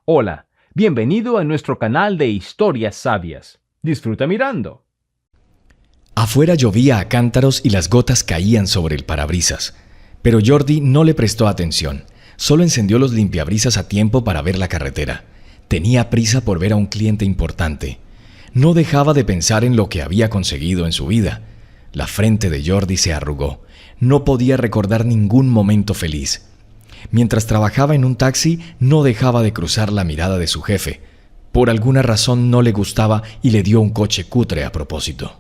Hola, bienvenido a nuestro canal de historias sabias. Disfruta mirando. Afuera llovía a cántaros y las gotas caían sobre el parabrisas. Pero Jordi no le prestó atención. Solo encendió los limpiabrisas a tiempo para ver la carretera. Tenía prisa por ver a un cliente importante. No dejaba de pensar en lo que había conseguido en su vida. La frente de Jordi se arrugó. No podía recordar ningún momento feliz. Mientras trabajaba en un taxi, no dejaba de cruzar la mirada de su jefe. Por alguna razón no le gustaba y le dio un coche cutre a propósito.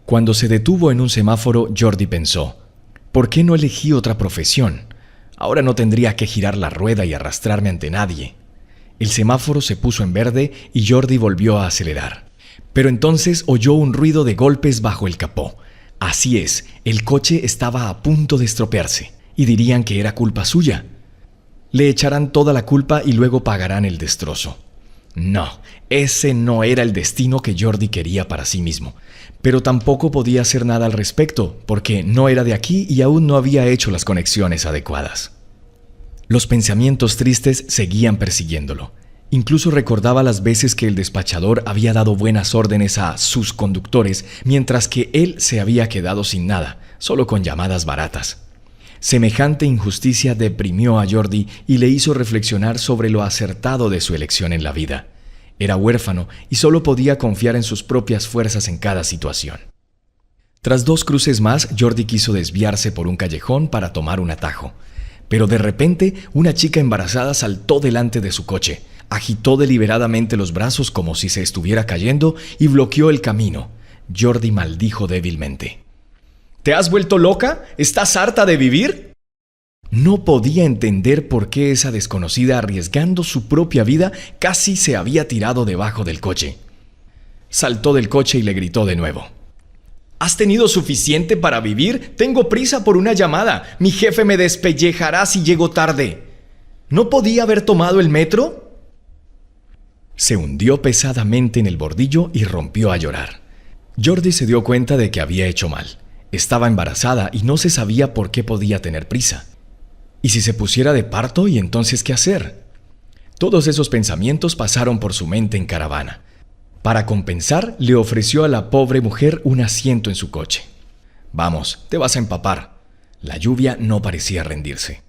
Cuando se detuvo en un semáforo, Jordi pensó: ¿por qué no elegí otra profesión? Ahora no tendría que girar la rueda y arrastrarme ante nadie. El semáforo se puso en verde y Jordi volvió a acelerar. Pero entonces oyó un ruido de golpes bajo el capó. Así es, el coche estaba a punto de estropearse. Y dirían que era culpa suya. Le echarán toda la culpa y luego pagarán el destrozo. No, ese no era el destino que Jordi quería para sí mismo. Pero tampoco podía hacer nada al respecto, porque no era de aquí y aún no había hecho las conexiones adecuadas. Los pensamientos tristes seguían persiguiéndolo. Incluso recordaba las veces que el despachador había dado buenas órdenes a sus conductores, mientras que él se había quedado sin nada, solo con llamadas baratas. Semejante injusticia deprimió a Jordi y le hizo reflexionar sobre lo acertado de su elección en la vida. Era huérfano y solo podía confiar en sus propias fuerzas en cada situación. Tras 2 cruces más, Jordi quiso desviarse por un callejón para tomar un atajo. Pero de repente, una chica embarazada saltó delante de su coche, agitó deliberadamente los brazos como si se estuviera cayendo y bloqueó el camino. Jordi maldijo débilmente. ¿Te has vuelto loca? ¿Estás harta de vivir? No podía entender por qué esa desconocida, arriesgando su propia vida, casi se había tirado debajo del coche. Saltó del coche y le gritó de nuevo. ¿Has tenido suficiente para vivir? Tengo prisa por una llamada. Mi jefe me despellejará si llego tarde. ¿No podía haber tomado el metro? Se hundió pesadamente en el bordillo y rompió a llorar. Jordi se dio cuenta de que había hecho mal. Estaba embarazada y no se sabía por qué podía tener prisa. ¿Y si se pusiera de parto? ¿Y entonces qué hacer? Todos esos pensamientos pasaron por su mente en caravana. Para compensar, le ofreció a la pobre mujer un asiento en su coche. «Vamos, te vas a empapar». La lluvia no parecía rendirse.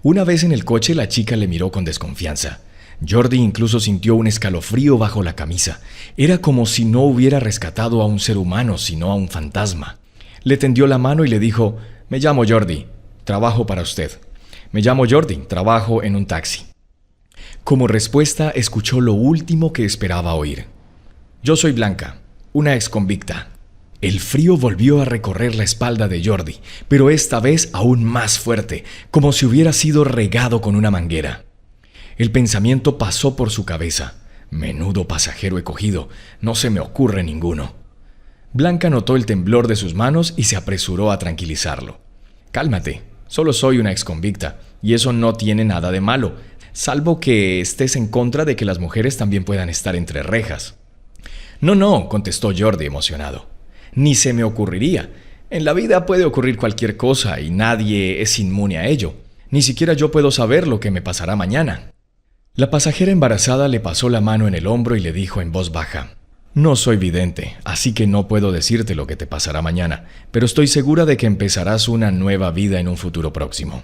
Una vez en el coche, la chica le miró con desconfianza. Jordi incluso sintió un escalofrío bajo la camisa. Era como si no hubiera rescatado a un ser humano, sino a un fantasma. Le tendió la mano y le dijo: «Me llamo Jordi, trabajo para usted». «Me llamo Jordi, trabajo en un taxi». Como respuesta, escuchó lo último que esperaba oír. «Yo soy Blanca, una exconvicta». El frío volvió a recorrer la espalda de Jordi, pero esta vez aún más fuerte, como si hubiera sido regado con una manguera. El pensamiento pasó por su cabeza: «Menudo pasajero he cogido, no se me ocurre ninguno». Blanca notó el temblor de sus manos y se apresuró a tranquilizarlo. «Cálmate, solo soy una exconvicta, y eso no tiene nada de malo, salvo que estés en contra de que las mujeres también puedan estar entre rejas». «No», contestó Jordi emocionado. «Ni se me ocurriría. En la vida puede ocurrir cualquier cosa y nadie es inmune a ello. Ni siquiera yo puedo saber lo que me pasará mañana». La pasajera embarazada le pasó la mano en el hombro y le dijo en voz baja: «No soy vidente, así que no puedo decirte lo que te pasará mañana, pero estoy segura de que empezarás una nueva vida en un futuro próximo».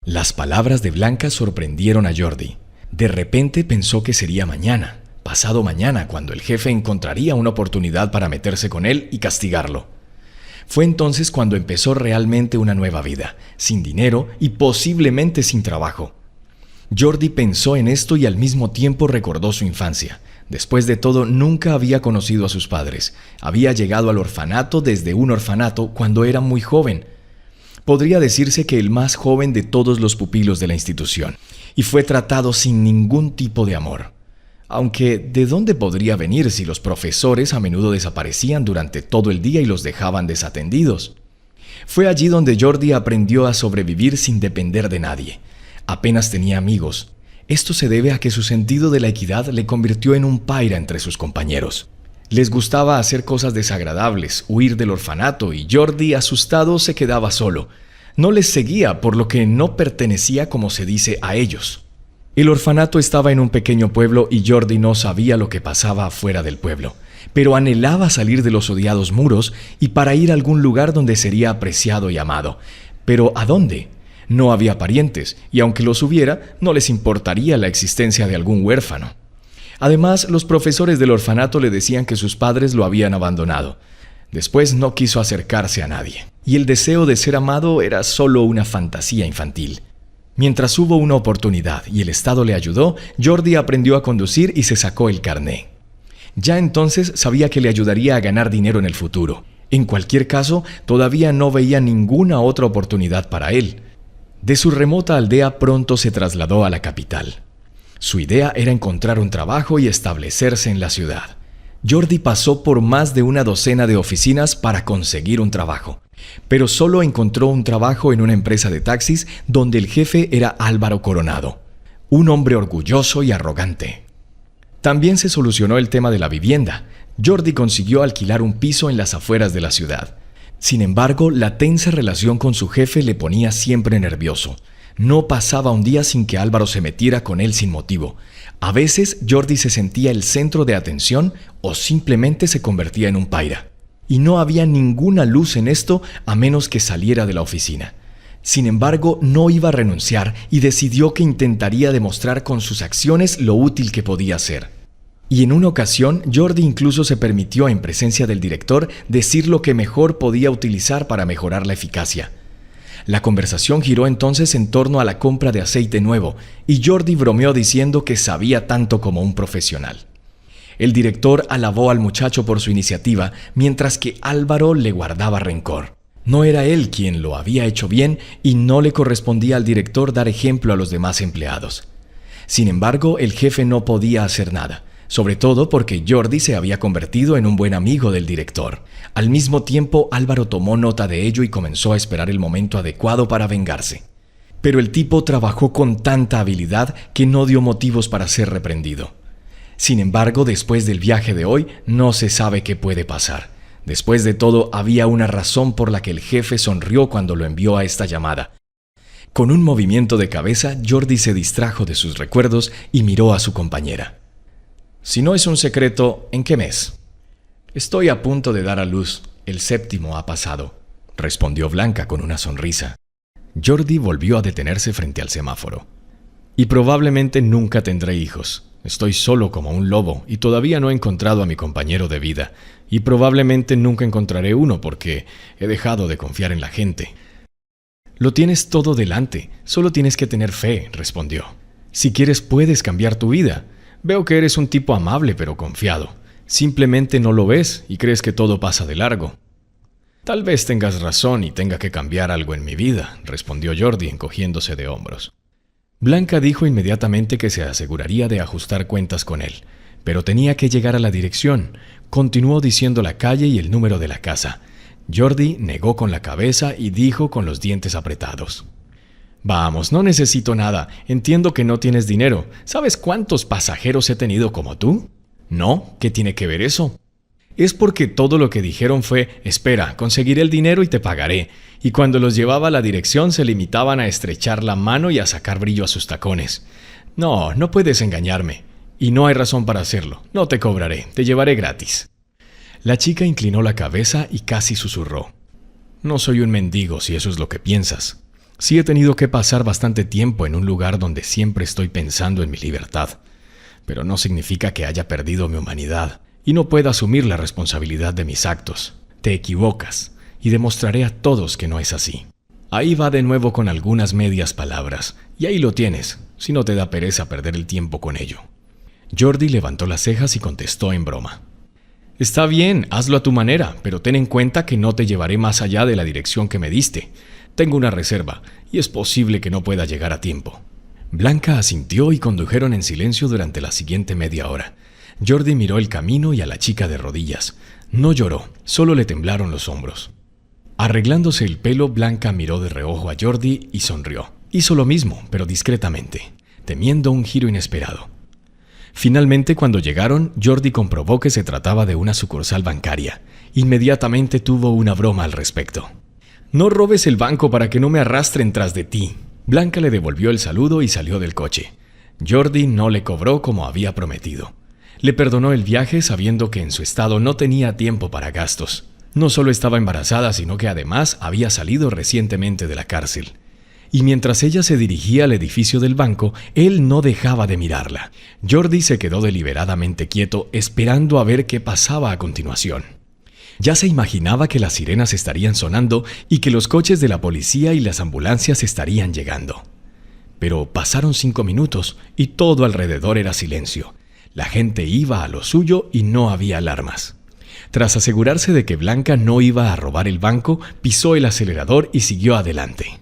Las palabras de Blanca sorprendieron a Jordi. De repente pensó que sería mañana, pasado mañana, cuando el jefe encontraría una oportunidad para meterse con él y castigarlo. Fue entonces cuando empezó realmente una nueva vida, sin dinero y posiblemente sin trabajo. Jordi pensó en esto y al mismo tiempo recordó su infancia. Después de todo, nunca había conocido a sus padres. Había llegado al orfanato desde un orfanato cuando era muy joven. Podría decirse que el más joven de todos los pupilos de la institución. Y fue tratado sin ningún tipo de amor. Aunque, ¿de dónde podría venir si los profesores a menudo desaparecían durante todo el día y los dejaban desatendidos? Fue allí donde Jordi aprendió a sobrevivir sin depender de nadie. Apenas tenía amigos. Esto se debe a que su sentido de la equidad le convirtió en un paria entre sus compañeros. Les gustaba hacer cosas desagradables, huir del orfanato, y Jordi, asustado, se quedaba solo. No les seguía, por lo que no pertenecía, como se dice, a ellos. El orfanato estaba en un pequeño pueblo y Jordi no sabía lo que pasaba afuera del pueblo, pero anhelaba salir de los odiados muros y para ir a algún lugar donde sería apreciado y amado. ¿Pero a dónde? No había parientes, y aunque los hubiera, no les importaría la existencia de algún huérfano. Además, los profesores del orfanato le decían que sus padres lo habían abandonado. Después no quiso acercarse a nadie, y el deseo de ser amado era solo una fantasía infantil. Mientras hubo una oportunidad y el Estado le ayudó, Jordi aprendió a conducir y se sacó el carné. Ya entonces sabía que le ayudaría a ganar dinero en el futuro. En cualquier caso, todavía no veía ninguna otra oportunidad para él. De su remota aldea pronto se trasladó a la capital. Su idea era encontrar un trabajo y establecerse en la ciudad. Jordi pasó por más de una docena de oficinas para conseguir un trabajo, pero solo encontró un trabajo en una empresa de taxis donde el jefe era Álvaro Coronado, un hombre orgulloso y arrogante. También se solucionó el tema de la vivienda. Jordi consiguió alquilar un piso en las afueras de la ciudad. Sin embargo, la tensa relación con su jefe le ponía siempre nervioso. No pasaba un día sin que Álvaro se metiera con él sin motivo. A veces Jordi se sentía el centro de atención o simplemente se convertía en un paria. Y no había ninguna luz en esto a menos que saliera de la oficina. Sin embargo, no iba a renunciar y decidió que intentaría demostrar con sus acciones lo útil que podía ser. Y en una ocasión, Jordi incluso se permitió, en presencia del director, decir lo que mejor podía utilizar para mejorar la eficacia. La conversación giró entonces en torno a la compra de aceite nuevo, y Jordi bromeó diciendo que sabía tanto como un profesional. El director alabó al muchacho por su iniciativa, mientras que Álvaro le guardaba rencor. No era él quien lo había hecho bien y no le correspondía al director dar ejemplo a los demás empleados. Sin embargo, el jefe no podía hacer nada, sobre todo porque Jordi se había convertido en un buen amigo del director. Al mismo tiempo, Álvaro tomó nota de ello y comenzó a esperar el momento adecuado para vengarse. Pero el tipo trabajó con tanta habilidad que no dio motivos para ser reprendido. Sin embargo, después del viaje de hoy, no se sabe qué puede pasar. Después de todo, había una razón por la que el jefe sonrió cuando lo envió a esta llamada. Con un movimiento de cabeza, Jordi se distrajo de sus recuerdos y miró a su compañera. «Si no es un secreto, ¿en qué mes?» «Estoy a punto de dar a luz. El 7º ha pasado», respondió Blanca con una sonrisa. Jordi volvió a detenerse frente al semáforo. «Y probablemente nunca tendré hijos. Estoy solo como un lobo y todavía no he encontrado a mi compañero de vida. Y probablemente nunca encontraré uno porque he dejado de confiar en la gente». «Lo tienes todo delante. Solo tienes que tener fe», respondió. «Si quieres puedes cambiar tu vida. Veo que eres un tipo amable pero confiado. Simplemente no lo ves y crees que todo pasa de largo». «Tal vez tengas razón y tenga que cambiar algo en mi vida», respondió Jordi encogiéndose de hombros. Blanca dijo inmediatamente que se aseguraría de ajustar cuentas con él, pero tenía que llegar a la dirección. Continuó diciendo la calle y el número de la casa. Jordi negó con la cabeza y dijo con los dientes apretados: «Vamos, no necesito nada. Entiendo que no tienes dinero. ¿Sabes cuántos pasajeros he tenido como tú?» «No, ¿qué tiene que ver eso?» «Es porque todo lo que dijeron fue: espera, conseguiré el dinero y te pagaré». Y cuando los llevaba a la dirección se limitaban a estrechar la mano y a sacar brillo a sus tacones. «No, no puedes engañarme. Y no hay razón para hacerlo. No te cobraré, te llevaré gratis». La chica inclinó la cabeza y casi susurró: «No soy un mendigo si eso es lo que piensas. Sí he tenido que pasar bastante tiempo en un lugar donde siempre estoy pensando en mi libertad. Pero no significa que haya perdido mi humanidad y no pueda asumir la responsabilidad de mis actos. Te equivocas y demostraré a todos que no es así». Ahí va de nuevo con algunas medias palabras, y ahí lo tienes, si no te da pereza perder el tiempo con ello. Jordi levantó las cejas y contestó en broma: «Está bien, hazlo a tu manera, pero ten en cuenta que no te llevaré más allá de la dirección que me diste. Tengo una reserva, y es posible que no pueda llegar a tiempo». Blanca asintió y condujeron en silencio durante la siguiente media hora. Jordi miró el camino y a la chica de rodillas. No lloró, solo le temblaron los hombros. Arreglándose el pelo, Blanca miró de reojo a Jordi y sonrió. Hizo lo mismo, pero discretamente, temiendo un giro inesperado. Finalmente, cuando llegaron, Jordi comprobó que se trataba de una sucursal bancaria. Inmediatamente tuvo una broma al respecto. «No robes el banco para que no me arrastren tras de ti». Blanca le devolvió el saludo y salió del coche. Jordi no le cobró como había prometido. Le perdonó el viaje sabiendo que en su estado no tenía tiempo para gastos. No solo estaba embarazada, sino que además había salido recientemente de la cárcel. Y mientras ella se dirigía al edificio del banco, él no dejaba de mirarla. Jordi se quedó deliberadamente quieto, esperando a ver qué pasaba a continuación. Ya se imaginaba que las sirenas estarían sonando y que los coches de la policía y las ambulancias estarían llegando. Pero pasaron 5 minutos y todo alrededor era silencio. La gente iba a lo suyo y no había alarmas. Tras asegurarse de que Blanca no iba a robar el banco, pisó el acelerador y siguió adelante.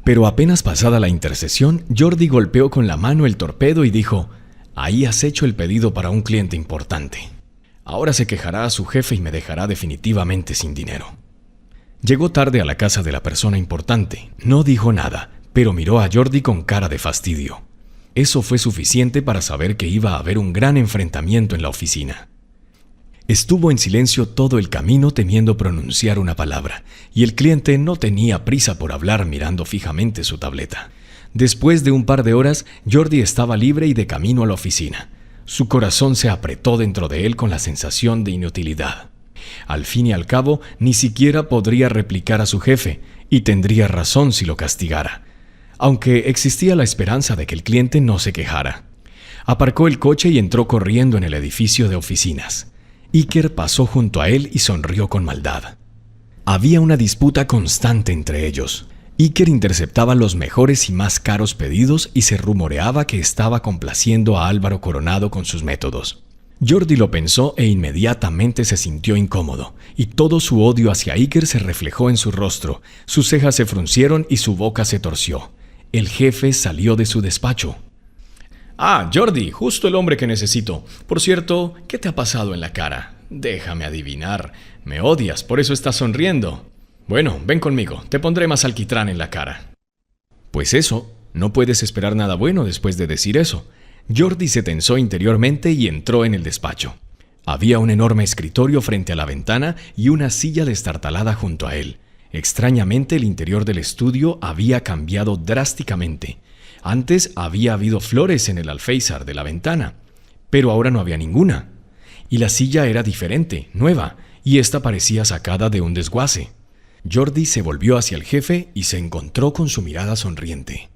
Pero apenas pasada la intersección, Jordi golpeó con la mano el torpedo y dijo: «Ahí has hecho el pedido para un cliente importante. Ahora se quejará a su jefe y me dejará definitivamente sin dinero». Llegó tarde a la casa de la persona importante. No dijo nada, pero miró a Jordi con cara de fastidio. Eso fue suficiente para saber que iba a haber un gran enfrentamiento en la oficina. Estuvo en silencio todo el camino temiendo pronunciar una palabra, y el cliente no tenía prisa por hablar mirando fijamente su tableta. Después de un par de horas, Jordi estaba libre y de camino a la oficina. Su corazón se apretó dentro de él con la sensación de inutilidad. Al fin y al cabo, ni siquiera podría replicar a su jefe, y tendría razón si lo castigara, aunque existía la esperanza de que el cliente no se quejara. Aparcó el coche y entró corriendo en el edificio de oficinas. Iker pasó junto a él y sonrió con maldad. Había una disputa constante entre ellos. Iker interceptaba los mejores y más caros pedidos y se rumoreaba que estaba complaciendo a Álvaro Coronado con sus métodos. Jordi lo pensó e inmediatamente se sintió incómodo, y todo su odio hacia Iker se reflejó en su rostro. Sus cejas se fruncieron y su boca se torció. El jefe salió de su despacho. «Ah, Jordi, justo el hombre que necesito. Por cierto, ¿qué te ha pasado en la cara? Déjame adivinar. Me odias, por eso estás sonriendo. Bueno, ven conmigo, te pondré más alquitrán en la cara». Pues eso, no puedes esperar nada bueno después de decir eso. Jordi se tensó interiormente y entró en el despacho. Había un enorme escritorio frente a la ventana y una silla destartalada junto a él. Extrañamente, el interior del estudio había cambiado drásticamente. Antes había habido flores en el alféizar de la ventana, pero ahora no había ninguna. Y la silla era diferente, nueva, y esta parecía sacada de un desguace. Jordi se volvió hacia el jefe y se encontró con su mirada sonriente.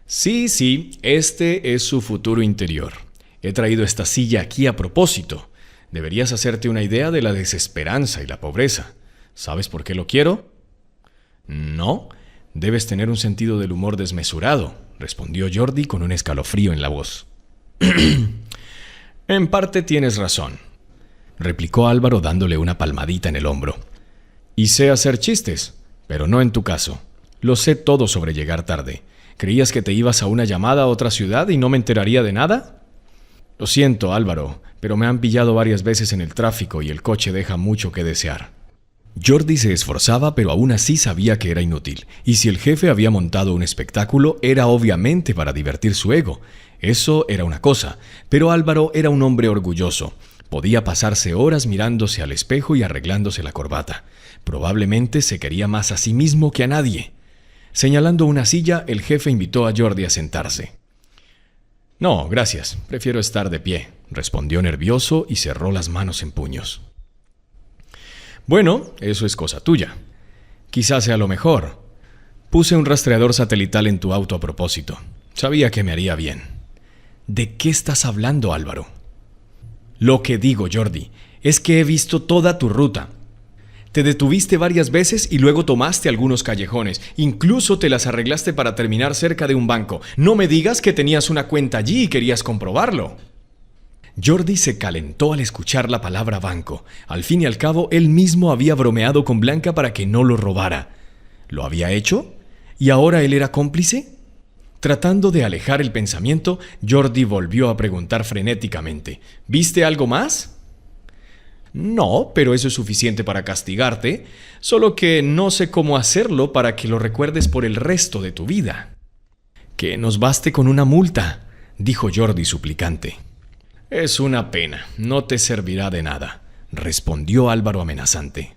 Sí, este es su futuro interior. He traído esta silla aquí a propósito. Deberías hacerte una idea de la desesperanza y la pobreza. ¿Sabes por qué lo quiero? No, debes tener un sentido del humor desmesurado, respondió Jordi con un escalofrío en la voz. En parte tienes razón, replicó Álvaro dándole una palmadita en el hombro. Y sé hacer chistes, pero no en tu caso. Lo sé todo sobre llegar tarde. ¿Creías que te ibas a una llamada a otra ciudad y no me enteraría de nada? Lo siento, Álvaro, pero me han pillado varias veces en el tráfico y el coche deja mucho que desear. Jordi se esforzaba, pero aún así sabía que era inútil, y si el jefe había montado un espectáculo, era obviamente para divertir su ego. Eso era una cosa, pero Álvaro era un hombre orgulloso. Podía pasarse horas mirándose al espejo y arreglándose la corbata. Probablemente se quería más a sí mismo que a nadie. Señalando una silla, el jefe invitó a Jordi a sentarse. No, gracias, prefiero estar de pie, respondió nervioso y cerró las manos en puños. Bueno, eso es cosa tuya. Quizás sea lo mejor. Puse un rastreador satelital en tu auto a propósito. Sabía que me haría bien. ¿De qué estás hablando, Álvaro? Lo que digo, Jordi, es que he visto toda tu ruta. Te detuviste varias veces y luego tomaste algunos callejones. Incluso te las arreglaste para terminar cerca de un banco. No me digas que tenías una cuenta allí y querías comprobarlo. Jordi se calentó al escuchar la palabra banco. Al fin y al cabo, él mismo había bromeado con Blanca para que no lo robara. ¿Lo había hecho? ¿Y ahora él era cómplice? Tratando de alejar el pensamiento, Jordi volvió a preguntar frenéticamente. ¿Viste algo más? No, pero eso es suficiente para castigarte, solo que no sé cómo hacerlo para que lo recuerdes por el resto de tu vida. Que nos baste con una multa, dijo Jordi suplicante. Es una pena, no te servirá de nada, respondió Álvaro amenazante.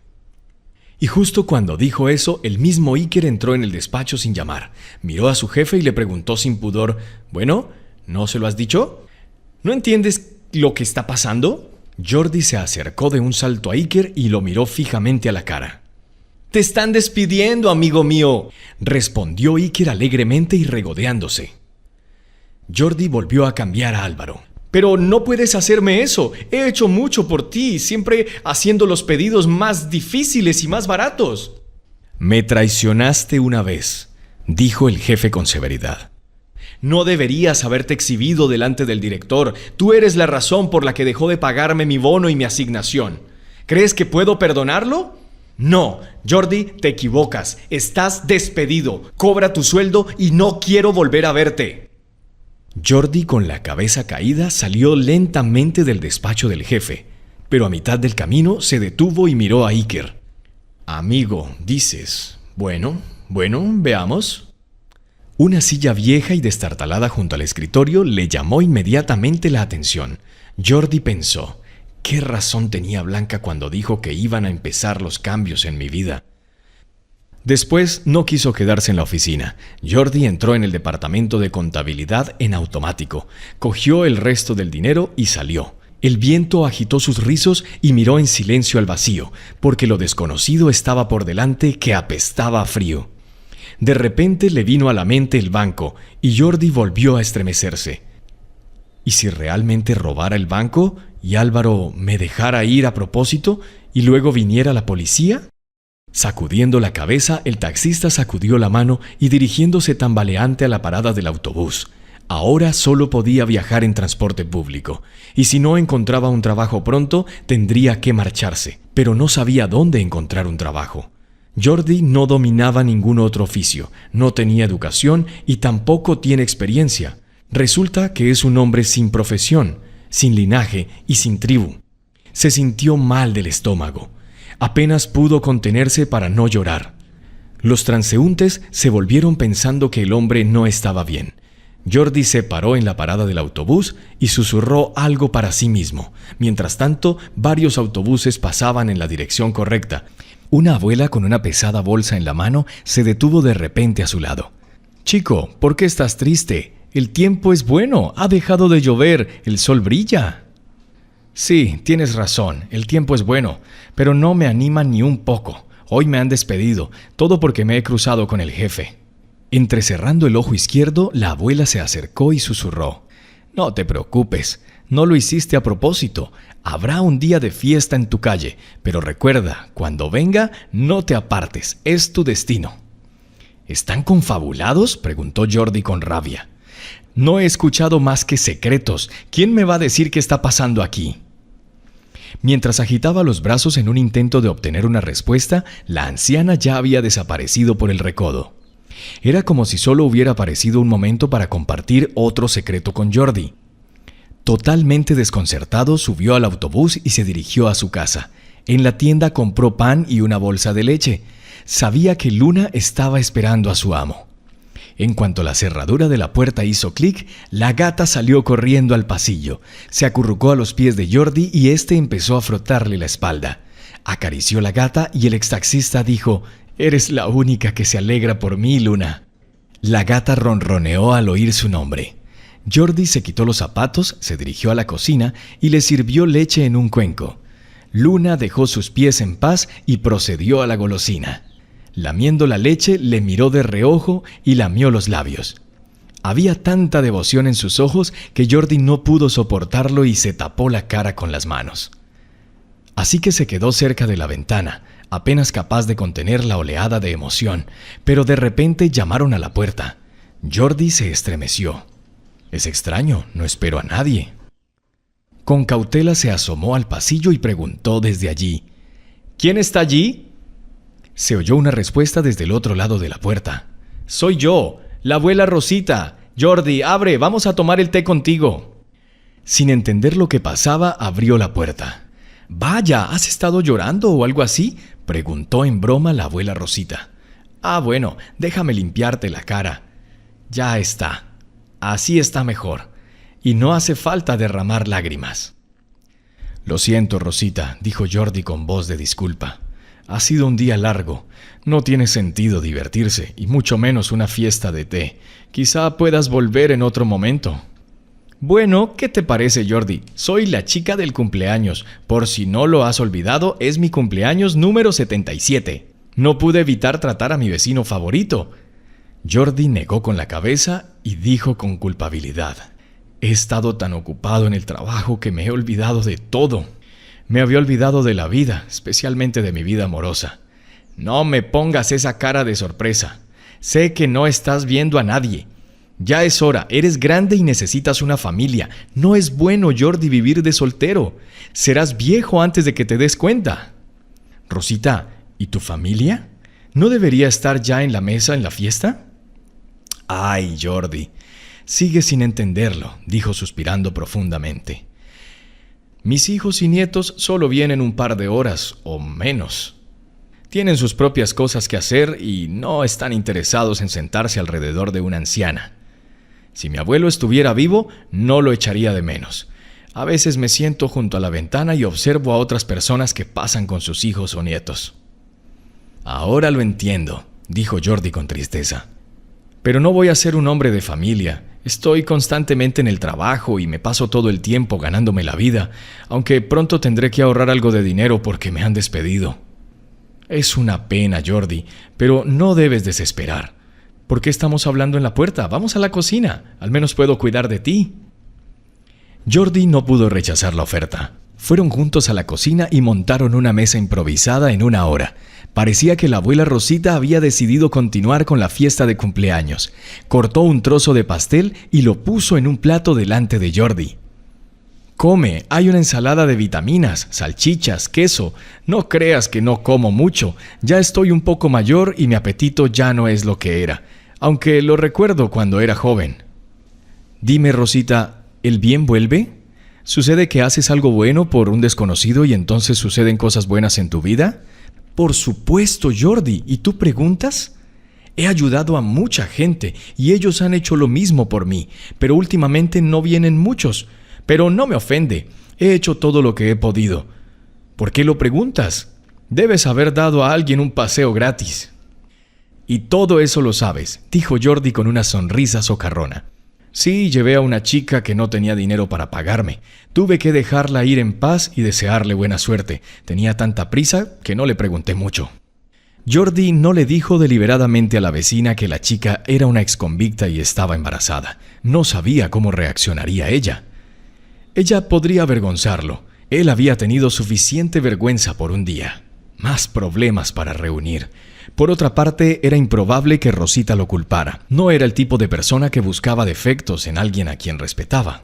Y justo cuando dijo eso, el mismo Iker entró en el despacho sin llamar. Miró a su jefe y le preguntó sin pudor, «Bueno, ¿No se lo has dicho? ¿No entiendes lo que está pasando? Jordi se acercó de un salto a Iker y lo miró fijamente a la cara. «Te están despidiendo, amigo mío», respondió Iker alegremente y regodeándose. Jordi volvió a cambiar a Álvaro. «Pero no puedes hacerme eso. He hecho mucho por ti, siempre haciendo los pedidos más difíciles y más baratos». «Me traicionaste una vez», dijo el jefe con severidad. «No deberías haberte exhibido delante del director. Tú eres la razón por la que dejó de pagarme mi bono y mi asignación. ¿Crees que puedo perdonarlo? No, Jordi, te equivocas. Estás despedido. Cobra tu sueldo y no quiero volver a verte». Jordi, con la cabeza caída, salió lentamente del despacho del jefe, pero a mitad del camino se detuvo y miró a Iker. «Amigo, dices. Bueno, veamos». Una silla vieja y destartalada junto al escritorio le llamó inmediatamente la atención. Jordi pensó, ¿qué razón tenía Blanca cuando dijo que iban a empezar los cambios en mi vida? Después no quiso quedarse en la oficina. Jordi entró en el departamento de contabilidad en automático, cogió el resto del dinero y salió. El viento agitó sus rizos y miró en silencio al vacío, porque lo desconocido estaba por delante que apestaba a frío. De repente le vino a la mente el banco y Jordi volvió a estremecerse. ¿Y si realmente robara el banco y Álvaro me dejara ir a propósito y luego viniera la policía? Sacudiendo la cabeza, el taxista sacudió la mano y dirigiéndose tambaleante a la parada del autobús. Ahora solo podía viajar en transporte público, y si no encontraba un trabajo pronto, tendría que marcharse, pero no sabía dónde encontrar un trabajo. Jordi no dominaba ningún otro oficio, no tenía educación y tampoco tiene experiencia. Resulta que es un hombre sin profesión, sin linaje y sin tribu. Se sintió mal del estómago. Apenas pudo contenerse para no llorar. Los transeúntes se volvieron pensando que el hombre no estaba bien. Jordi se paró en la parada del autobús y susurró algo para sí mismo. Mientras tanto, varios autobuses pasaban en la dirección correcta. Una abuela con una pesada bolsa en la mano se detuvo de repente a su lado. «Chico, ¿por qué estás triste? El tiempo es bueno, ha dejado de llover, el sol brilla». «Sí, tienes razón, el tiempo es bueno, pero no me anima ni un poco. Hoy me han despedido, todo porque me he cruzado con el jefe». Entrecerrando el ojo izquierdo, la abuela se acercó y susurró: «No te preocupes, no lo hiciste a propósito. Habrá un día de fiesta en tu calle, pero recuerda, cuando venga, no te apartes, es tu destino». «¿Están confabulados?», preguntó Jordi con rabia. «No he escuchado más que secretos. ¿Quién me va a decir qué está pasando aquí?». Mientras agitaba los brazos en un intento de obtener una respuesta, la anciana ya había desaparecido por el recodo. Era como si solo hubiera aparecido un momento para compartir otro secreto con Jordi. Totalmente desconcertado, subió al autobús y se dirigió a su casa. En la tienda compró pan y una bolsa de leche. Sabía que Luna estaba esperando a su amo. En cuanto la cerradura de la puerta hizo clic, la gata salió corriendo al pasillo. Se acurrucó a los pies de Jordi y éste empezó a frotarle la espalda. Acarició la gata y el extaxista dijo: «Eres la única que se alegra por mí, Luna». La gata ronroneó al oír su nombre. Jordi se quitó los zapatos, se dirigió a la cocina y le sirvió leche en un cuenco. Luna dejó sus pies en paz y procedió a la golosina. Lamiendo la leche, le miró de reojo y lamió los labios. Había tanta devoción en sus ojos que Jordi no pudo soportarlo y se tapó la cara con las manos. Así que se quedó cerca de la ventana, apenas capaz de contener la oleada de emoción, pero de repente llamaron a la puerta. Jordi se estremeció. «Es extraño, no espero a nadie». Con cautela se asomó al pasillo y preguntó desde allí: «¿Quién está allí?». Se oyó una respuesta desde el otro lado de la puerta. «Soy yo, la abuela Rosita. Jordi, abre, vamos a tomar el té contigo». Sin entender lo que pasaba, abrió la puerta. «Vaya, ¿has estado llorando o algo así?», preguntó en broma la abuela Rosita. «Ah, bueno, déjame limpiarte la cara». «Ya está. Así está mejor. Y no hace falta derramar lágrimas». «Lo siento, Rosita», dijo Jordi con voz de disculpa. «Ha sido un día largo. No tiene sentido divertirse, y mucho menos una fiesta de té. Quizá puedas volver en otro momento». Bueno, ¿qué te parece, Jordi? Soy la chica del cumpleaños. Por si no lo has olvidado, es mi cumpleaños número 77. No pude evitar tratar a mi vecino favorito. Jordi negó con la cabeza y dijo con culpabilidad: he estado tan ocupado en el trabajo que me he olvidado de todo. Me había olvidado de la vida, especialmente de mi vida amorosa. No me pongas esa cara de sorpresa. Sé que no estás viendo a nadie. Ya es hora, eres grande y necesitas una familia. No es bueno, Jordi, vivir de soltero. Serás viejo antes de que te des cuenta. Rosita, ¿y tu familia? ¿No debería estar ya en la mesa en la fiesta? Ay, Jordi, sigues sin entenderlo, dijo suspirando profundamente. Mis hijos y nietos solo vienen un par de horas o menos. Tienen sus propias cosas que hacer y no están interesados en sentarse alrededor de una anciana. Si mi abuelo estuviera vivo, no lo echaría de menos. A veces me siento junto a la ventana y observo a otras personas que pasan con sus hijos o nietos. Ahora lo entiendo, dijo Jordi con tristeza. Pero no voy a ser un hombre de familia. Estoy constantemente en el trabajo y me paso todo el tiempo ganándome la vida, aunque pronto tendré que ahorrar algo de dinero porque me han despedido. Es una pena, Jordi, pero no debes desesperar. ¿Por qué estamos hablando en la puerta? Vamos a la cocina. Al menos puedo cuidar de ti. Jordi no pudo rechazar la oferta. Fueron juntos a la cocina y montaron una mesa improvisada en una hora. Parecía que la abuela Rosita había decidido continuar con la fiesta de cumpleaños. Cortó un trozo de pastel y lo puso en un plato delante de Jordi. Come, hay una ensalada de vitaminas, salchichas, queso. No creas que no como mucho. Ya estoy un poco mayor y mi apetito ya no es lo que era, aunque lo recuerdo cuando era joven. Dime, Rosita, ¿el bien vuelve? ¿Sucede que haces algo bueno por un desconocido y entonces suceden cosas buenas en tu vida? Por supuesto, Jordi. ¿Y tú preguntas? He ayudado a mucha gente y ellos han hecho lo mismo por mí, pero últimamente no vienen muchos. Pero no me ofende. He hecho todo lo que he podido. ¿Por qué lo preguntas? Debes haber dado a alguien un paseo gratis. Y todo eso lo sabes, dijo Jordi con una sonrisa socarrona. Sí, llevé a una chica que no tenía dinero para pagarme. Tuve que dejarla ir en paz y desearle buena suerte. Tenía tanta prisa que no le pregunté mucho. Jordi no le dijo deliberadamente a la vecina que la chica era una exconvicta y estaba embarazada. No sabía cómo reaccionaría ella. Ella podría avergonzarlo. Él había tenido suficiente vergüenza por un día. Más problemas para reunir. Por otra parte, era improbable que Rosita lo culpara. No era el tipo de persona que buscaba defectos en alguien a quien respetaba.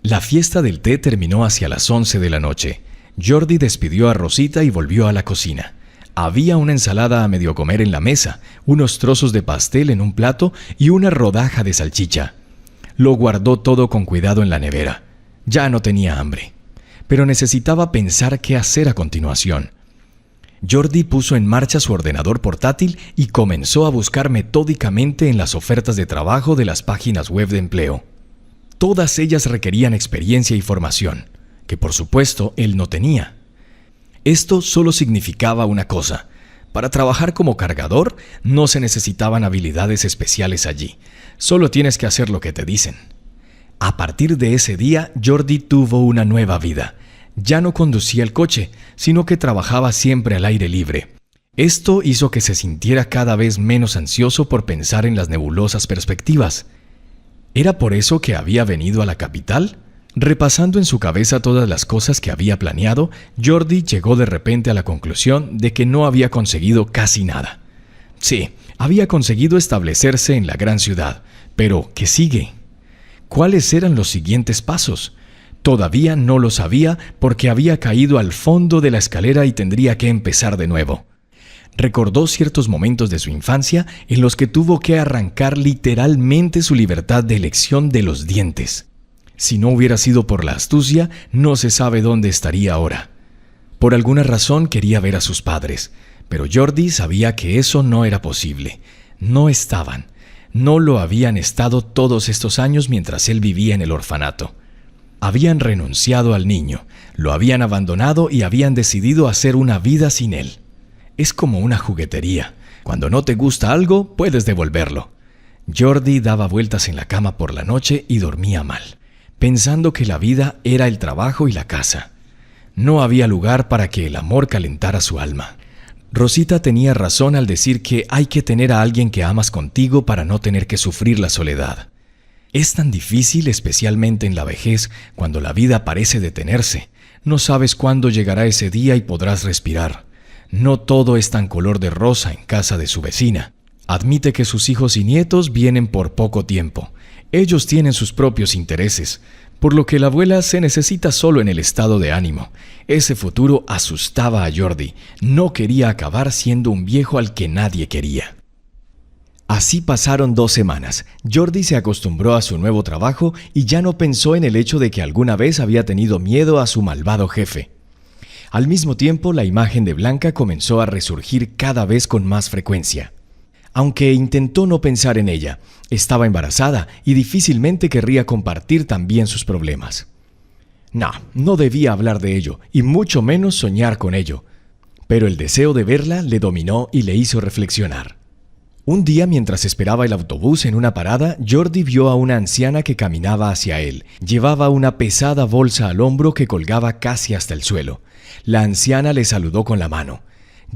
La fiesta del té terminó hacia las 11 de la noche. Jordi despidió a Rosita y volvió a la cocina. Había una ensalada a medio comer en la mesa, unos trozos de pastel en un plato y una rodaja de salchicha. Lo guardó todo con cuidado en la nevera. Ya no tenía hambre, pero necesitaba pensar qué hacer a continuación. Jordi puso en marcha su ordenador portátil y comenzó a buscar metódicamente en las ofertas de trabajo de las páginas web de empleo. Todas ellas requerían experiencia y formación, que por supuesto él no tenía. Esto solo significaba una cosa: para trabajar como cargador no se necesitaban habilidades especiales allí, solo tienes que hacer lo que te dicen. A partir de ese día, Jordi tuvo una nueva vida. Ya no conducía el coche, sino que trabajaba siempre al aire libre. Esto hizo que se sintiera cada vez menos ansioso por pensar en las nebulosas perspectivas. ¿Era por eso que había venido a la capital? Repasando en su cabeza todas las cosas que había planeado, Jordi llegó de repente a la conclusión de que no había conseguido casi nada. Sí, había conseguido establecerse en la gran ciudad, pero ¿qué sigue? ¿Cuáles eran los siguientes pasos? Todavía no lo sabía porque había caído al fondo de la escalera y tendría que empezar de nuevo. Recordó ciertos momentos de su infancia en los que tuvo que arrancar literalmente su libertad de elección de los dientes. Si no hubiera sido por la astucia, no se sabe dónde estaría ahora. Por alguna razón quería ver a sus padres, pero Jordi sabía que eso no era posible. No estaban. No lo habían estado todos estos años mientras él vivía en el orfanato. Habían renunciado al niño, lo habían abandonado y habían decidido hacer una vida sin él. Es como una juguetería. Cuando no te gusta algo, puedes devolverlo. Jordi daba vueltas en la cama por la noche y dormía mal, pensando que la vida era el trabajo y la casa. No había lugar para que el amor calentara su alma. Rosita tenía razón al decir que hay que tener a alguien que amas contigo para no tener que sufrir la soledad. Es tan difícil, especialmente en la vejez, cuando la vida parece detenerse. No sabes cuándo llegará ese día y podrás respirar. No todo es tan color de rosa en casa de su vecina. Admite que sus hijos y nietos vienen por poco tiempo. Ellos tienen sus propios intereses, por lo que la abuela se necesita solo en el estado de ánimo. Ese futuro asustaba a Jordi. No quería acabar siendo un viejo al que nadie quería. Así pasaron 2 semanas. Jordi se acostumbró a su nuevo trabajo y ya no pensó en el hecho de que alguna vez había tenido miedo a su malvado jefe. Al mismo tiempo, la imagen de Blanca comenzó a resurgir cada vez con más frecuencia. Aunque intentó no pensar en ella, estaba embarazada y difícilmente querría compartir también sus problemas. No debía hablar de ello, y mucho menos soñar con ello. Pero el deseo de verla le dominó y le hizo reflexionar. Un día, mientras esperaba el autobús en una parada, Jordi vio a una anciana que caminaba hacia él. Llevaba una pesada bolsa al hombro que colgaba casi hasta el suelo. La anciana le saludó con la mano.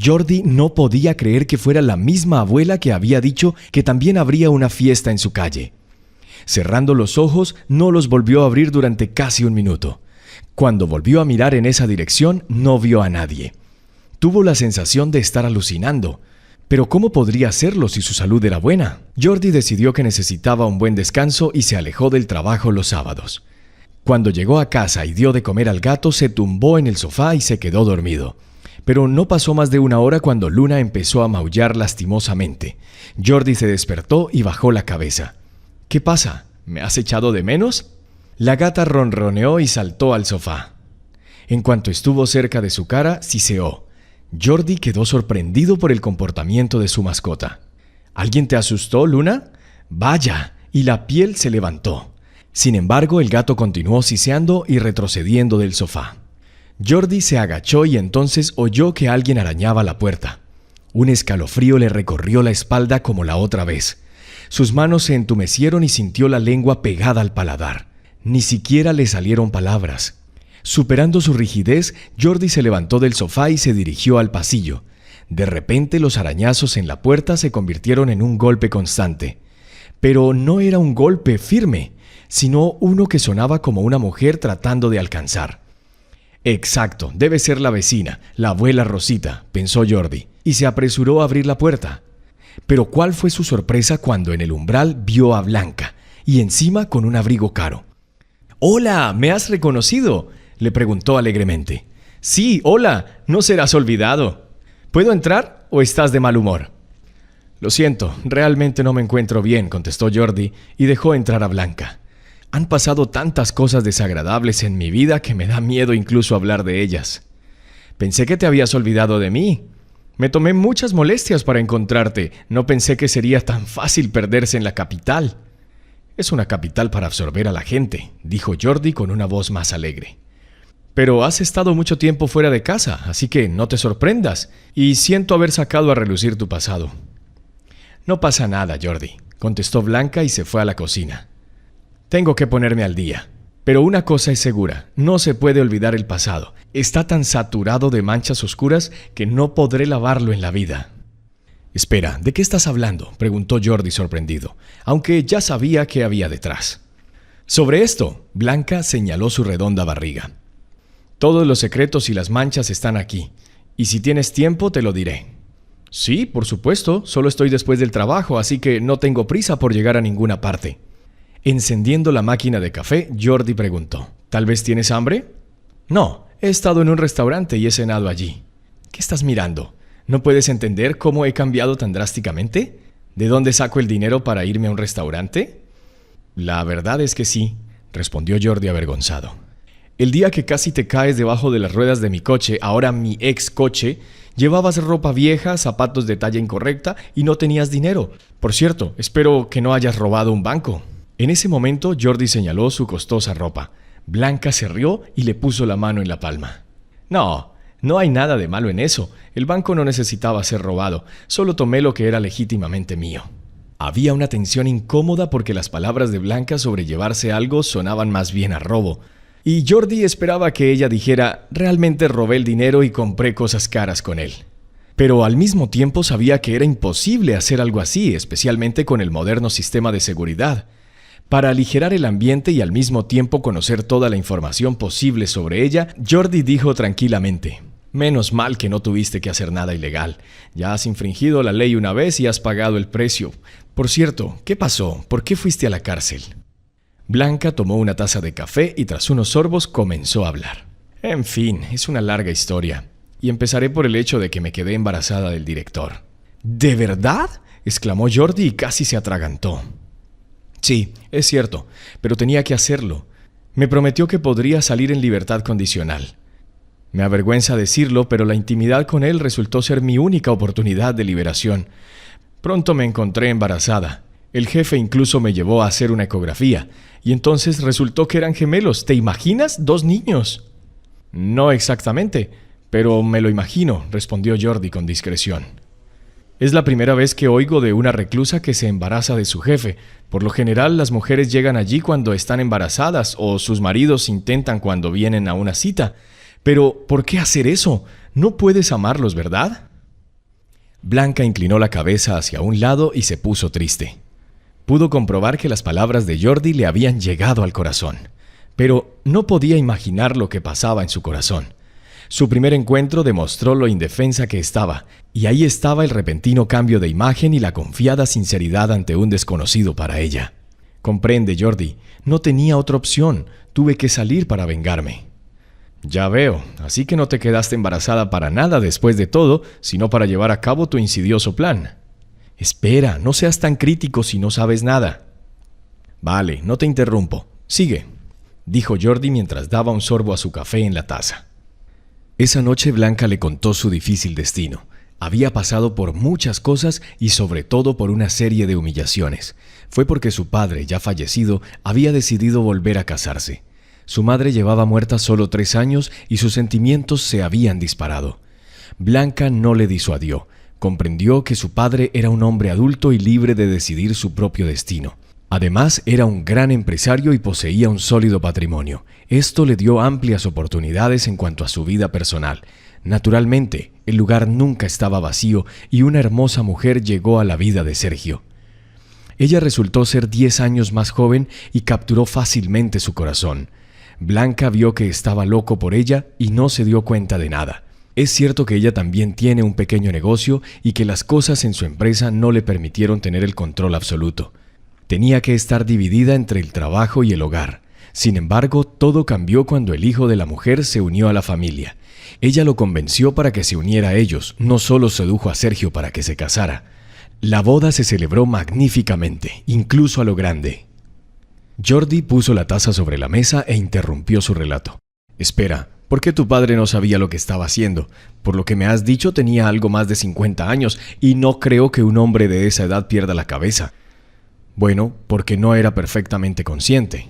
Jordi no podía creer que fuera la misma abuela que había dicho que también habría una fiesta en su calle. Cerrando los ojos, no los volvió a abrir durante casi 1 minuto. Cuando volvió a mirar en esa dirección, no vio a nadie. Tuvo la sensación de estar alucinando. Pero ¿cómo podría hacerlo si su salud era buena? Jordi decidió que necesitaba un buen descanso y se alejó del trabajo los sábados. Cuando llegó a casa y dio de comer al gato, se tumbó en el sofá y se quedó dormido. Pero no pasó más de 1 hora cuando Luna empezó a maullar lastimosamente. Jordi se despertó y bajó la cabeza. ¿Qué pasa? ¿Me has echado de menos? La gata ronroneó y saltó al sofá. En cuanto estuvo cerca de su cara, siseó. Jordi quedó sorprendido por el comportamiento de su mascota. ¿Alguien te asustó, Luna? ¡Vaya! Y la piel se levantó. Sin embargo, el gato continuó siseando y retrocediendo del sofá. Jordi se agachó y entonces oyó que alguien arañaba la puerta. Un escalofrío le recorrió la espalda como la otra vez. Sus manos se entumecieron y sintió la lengua pegada al paladar. Ni siquiera le salieron palabras. Superando su rigidez, Jordi se levantó del sofá y se dirigió al pasillo. De repente, los arañazos en la puerta se convirtieron en un golpe constante. Pero no era un golpe firme, sino uno que sonaba como una mujer tratando de alcanzar. Exacto, debe ser la vecina, la abuela Rosita, pensó Jordi, y se apresuró a abrir la puerta. Pero ¿cuál fue su sorpresa cuando en el umbral vio a Blanca, y encima con un abrigo caro? «¡Hola! ¿Me has reconocido?», le preguntó alegremente. «Sí, hola, no serás olvidado. ¿Puedo entrar o estás de mal humor?». «Lo siento, realmente no me encuentro bien», contestó Jordi y dejó entrar a Blanca. «Han pasado tantas cosas desagradables en mi vida que me da miedo incluso hablar de ellas. Pensé que te habías olvidado de mí. Me tomé muchas molestias para encontrarte. No pensé que sería tan fácil perderse en la capital». «Es una capital para absorber a la gente», dijo Jordi con una voz más alegre. «Pero has estado mucho tiempo fuera de casa, así que no te sorprendas, y siento haber sacado a relucir tu pasado». «No pasa nada, Jordi», contestó Blanca y se fue a la cocina. «Tengo que ponerme al día. Pero una cosa es segura, no se puede olvidar el pasado. Está tan saturado de manchas oscuras que no podré lavarlo en la vida». «Espera, ¿de qué estás hablando?», preguntó Jordi sorprendido, aunque ya sabía qué había detrás. «Sobre esto», Blanca señaló su redonda barriga. «Todos los secretos y las manchas están aquí, y si tienes tiempo te lo diré». «Sí, por supuesto, solo estoy después del trabajo, así que no tengo prisa por llegar a ninguna parte». Encendiendo la máquina de café, Jordi preguntó, «¿Tal vez tienes hambre?». «No, he estado en un restaurante y he cenado allí». «¿Qué estás mirando? ¿No puedes entender cómo he cambiado tan drásticamente? ¿De dónde saco el dinero para irme a un restaurante?». «La verdad es que sí», respondió Jordi avergonzado. «El día que casi te caes debajo de las ruedas de mi coche, ahora mi ex coche, llevabas ropa vieja, zapatos de talla incorrecta y no tenías dinero. Por cierto, espero que no hayas robado un banco». En ese momento, Jordi señaló su costosa ropa. Blanca se rió y le puso la mano en la palma. No hay nada de malo en eso. El banco no necesitaba ser robado. Solo tomé lo que era legítimamente mío». Había una tensión incómoda porque las palabras de Blanca sobre llevarse algo sonaban más bien a robo. Y Jordi esperaba que ella dijera, realmente robé el dinero y compré cosas caras con él. Pero al mismo tiempo sabía que era imposible hacer algo así, especialmente con el moderno sistema de seguridad. Para aligerar el ambiente y al mismo tiempo conocer toda la información posible sobre ella, Jordi dijo tranquilamente, «Menos mal que no tuviste que hacer nada ilegal. Ya has infringido la ley una vez y has pagado el precio. Por cierto, ¿qué pasó? ¿Por qué fuiste a la cárcel?» Blanca tomó una taza de café y tras unos sorbos comenzó a hablar. «En fin, es una larga historia. Y empezaré por el hecho de que me quedé embarazada del director». «¿De verdad?», exclamó Jordi y casi se atragantó. «Sí, es cierto, pero tenía que hacerlo. Me prometió que podría salir en libertad condicional. Me avergüenza decirlo, pero la intimidad con él resultó ser mi única oportunidad de liberación. Pronto me encontré embarazada. El jefe incluso me llevó a hacer una ecografía, y entonces resultó que eran gemelos. ¿Te imaginas? 2 niños». «No exactamente, pero me lo imagino», respondió Jordi con discreción. «Es la primera vez que oigo de una reclusa que se embaraza de su jefe. Por lo general, las mujeres llegan allí cuando están embarazadas o sus maridos intentan cuando vienen a una cita. Pero, ¿por qué hacer eso? No puedes amarlos, ¿verdad?». Blanca inclinó la cabeza hacia un lado y se puso triste. Pudo comprobar que las palabras de Jordi le habían llegado al corazón, pero no podía imaginar lo que pasaba en su corazón. Su primer encuentro demostró lo indefensa que estaba, y ahí estaba el repentino cambio de imagen y la confiada sinceridad ante un desconocido para ella. «Comprende, Jordi, no tenía otra opción, tuve que salir para vengarme». «Ya veo, así que no te quedaste embarazada para nada después de todo, sino para llevar a cabo tu insidioso plan». «Espera, no seas tan crítico si no sabes nada». «Vale, no te interrumpo. Sigue», dijo Jordi mientras daba un sorbo a su café en la taza. Esa noche Blanca le contó su difícil destino. Había pasado por muchas cosas y sobre todo por una serie de humillaciones. Fue porque su padre, ya fallecido, había decidido volver a casarse. Su madre llevaba muerta solo 3 años y sus sentimientos se habían disparado. Blanca no le disuadió. Comprendió que su padre era un hombre adulto y libre de decidir su propio destino. Además, era un gran empresario y poseía un sólido patrimonio. Esto le dio amplias oportunidades en cuanto a su vida personal. Naturalmente, el lugar nunca estaba vacío y una hermosa mujer llegó a la vida de Sergio. Ella resultó ser 10 años más joven y capturó fácilmente su corazón. Blanca vio que estaba loco por ella y no se dio cuenta de nada. Es cierto que ella también tiene un pequeño negocio y que las cosas en su empresa no le permitieron tener el control absoluto. Tenía que estar dividida entre el trabajo y el hogar. Sin embargo, todo cambió cuando el hijo de la mujer se unió a la familia. Ella lo convenció para que se uniera a ellos, no solo sedujo a Sergio para que se casara. La boda se celebró magníficamente, incluso a lo grande. Jordi puso la taza sobre la mesa e interrumpió su relato. «Espera, ¿por qué tu padre no sabía lo que estaba haciendo? Por lo que me has dicho tenía algo más de 50 años y no creo que un hombre de esa edad pierda la cabeza». «Bueno, porque no era perfectamente consciente.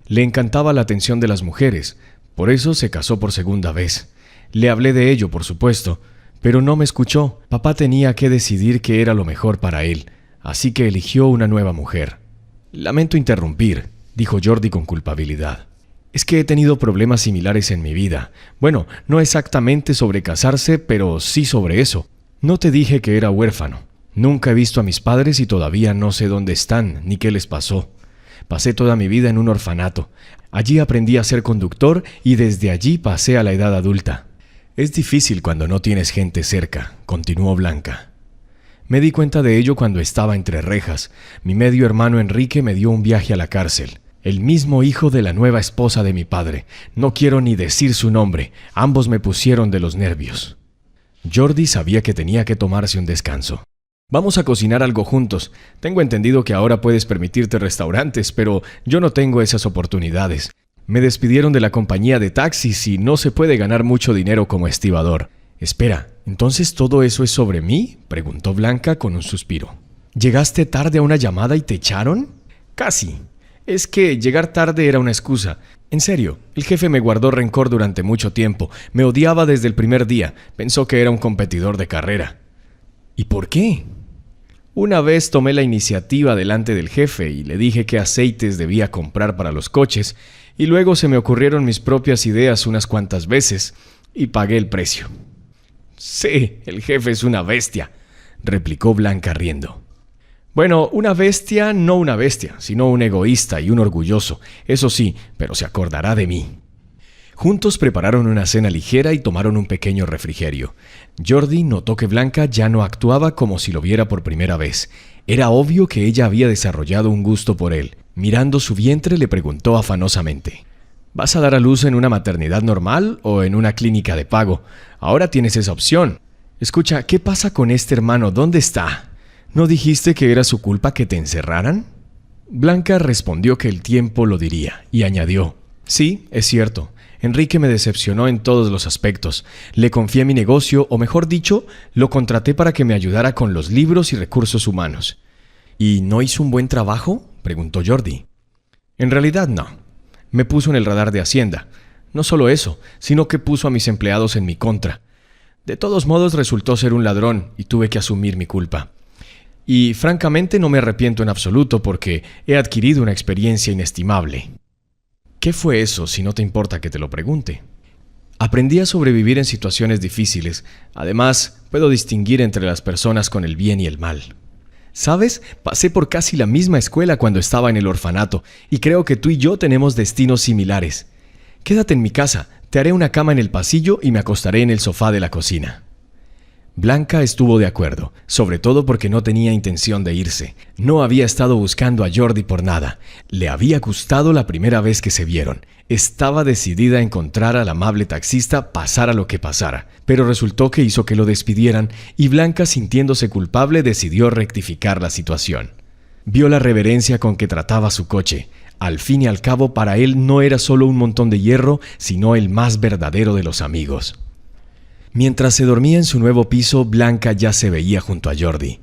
Le encantaba la atención de las mujeres, por eso se casó por segunda vez. Le hablé de ello, por supuesto, pero no me escuchó. Papá tenía que decidir qué era lo mejor para él, así que eligió una nueva mujer». «Lamento interrumpir», dijo Jordi con culpabilidad. «Es que he tenido problemas similares en mi vida. Bueno, no exactamente sobre casarse, pero sí sobre eso. No te dije que era huérfano. Nunca he visto a mis padres y todavía no sé dónde están ni qué les pasó. Pasé toda mi vida en un orfanato. Allí aprendí a ser conductor y desde allí pasé a la edad adulta. Es difícil cuando no tienes gente cerca», continuó Blanca. «Me di cuenta de ello cuando estaba entre rejas. Mi medio hermano Enrique me dio un viaje a la cárcel. El mismo hijo de la nueva esposa de mi padre. No quiero ni decir su nombre. Ambos me pusieron de los nervios». Jordi sabía que tenía que tomarse un descanso. «Vamos a cocinar algo juntos. Tengo entendido que ahora puedes permitirte restaurantes, pero yo no tengo esas oportunidades. Me despidieron de la compañía de taxis y no se puede ganar mucho dinero como estibador». «Espera, ¿entonces todo eso es sobre mí?», preguntó Blanca con un suspiro. «¿Llegaste tarde a una llamada y te echaron?». «Casi. Es que llegar tarde era una excusa. En serio, el jefe me guardó rencor durante mucho tiempo. Me odiaba desde el primer día. Pensó que era un competidor de carrera». «¿Y por qué?». Una vez tomé la iniciativa delante del jefe y le dije qué aceites debía comprar para los coches, y luego se me ocurrieron mis propias ideas unas cuantas veces y pagué el precio. Sí, el jefe es una bestia, replicó Blanca riendo. Bueno, una bestia, no una bestia, sino un egoísta y un orgulloso, eso sí, pero se acordará de mí. Juntos prepararon una cena ligera y tomaron un pequeño refrigerio. Jordi notó que Blanca ya no actuaba como si lo viera por primera vez. Era obvio que ella había desarrollado un gusto por él. Mirando su vientre, le preguntó afanosamente: ¿vas a dar a luz en una maternidad normal o en una clínica de pago? Ahora tienes esa opción. Escucha, ¿qué pasa con este hermano? ¿Dónde está? ¿No dijiste que era su culpa que te encerraran? Blanca respondió que el tiempo lo diría y añadió: sí, es cierto. Enrique me decepcionó en todos los aspectos. Le confié mi negocio, o mejor dicho, lo contraté para que me ayudara con los libros y recursos humanos. ¿Y no hizo un buen trabajo?, preguntó Jordi. En realidad no. Me puso en el radar de Hacienda. No solo eso, sino que puso a mis empleados en mi contra. De todos modos resultó ser un ladrón y tuve que asumir mi culpa. Y francamente no me arrepiento en absoluto porque he adquirido una experiencia inestimable. ¿Qué fue eso, si no te importa que te lo pregunte? Aprendí a sobrevivir en situaciones difíciles. Además, puedo distinguir entre las personas con el bien y el mal. ¿Sabes? Pasé por casi la misma escuela cuando estaba en el orfanato y creo que tú y yo tenemos destinos similares. Quédate en mi casa, te haré una cama en el pasillo y me acostaré en el sofá de la cocina. Blanca estuvo de acuerdo, sobre todo porque no tenía intención de irse. No había estado buscando a Jordi por nada. Le había gustado la primera vez que se vieron. Estaba decidida a encontrar al amable taxista pasara lo que pasara, pero resultó que hizo que lo despidieran y Blanca, sintiéndose culpable, decidió rectificar la situación. Vio la reverencia con que trataba su coche. Al fin y al cabo, para él no era solo un montón de hierro, sino el más verdadero de los amigos. Mientras se dormía en su nuevo piso, Blanca ya se veía junto a Jordi.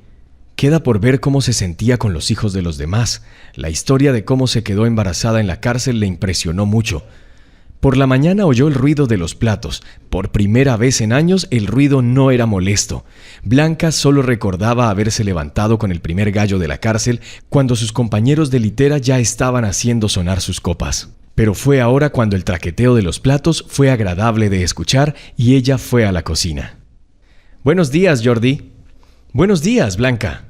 Queda por ver cómo se sentía con los hijos de los demás. La historia de cómo se quedó embarazada en la cárcel le impresionó mucho. Por la mañana oyó el ruido de los platos. Por primera vez en años el ruido no era molesto. Blanca solo recordaba haberse levantado con el primer gallo de la cárcel cuando sus compañeros de litera ya estaban haciendo sonar sus copas. Pero fue ahora cuando el traqueteo de los platos fue agradable de escuchar y ella fue a la cocina. «Buenos días, Jordi». «Buenos días, Blanca.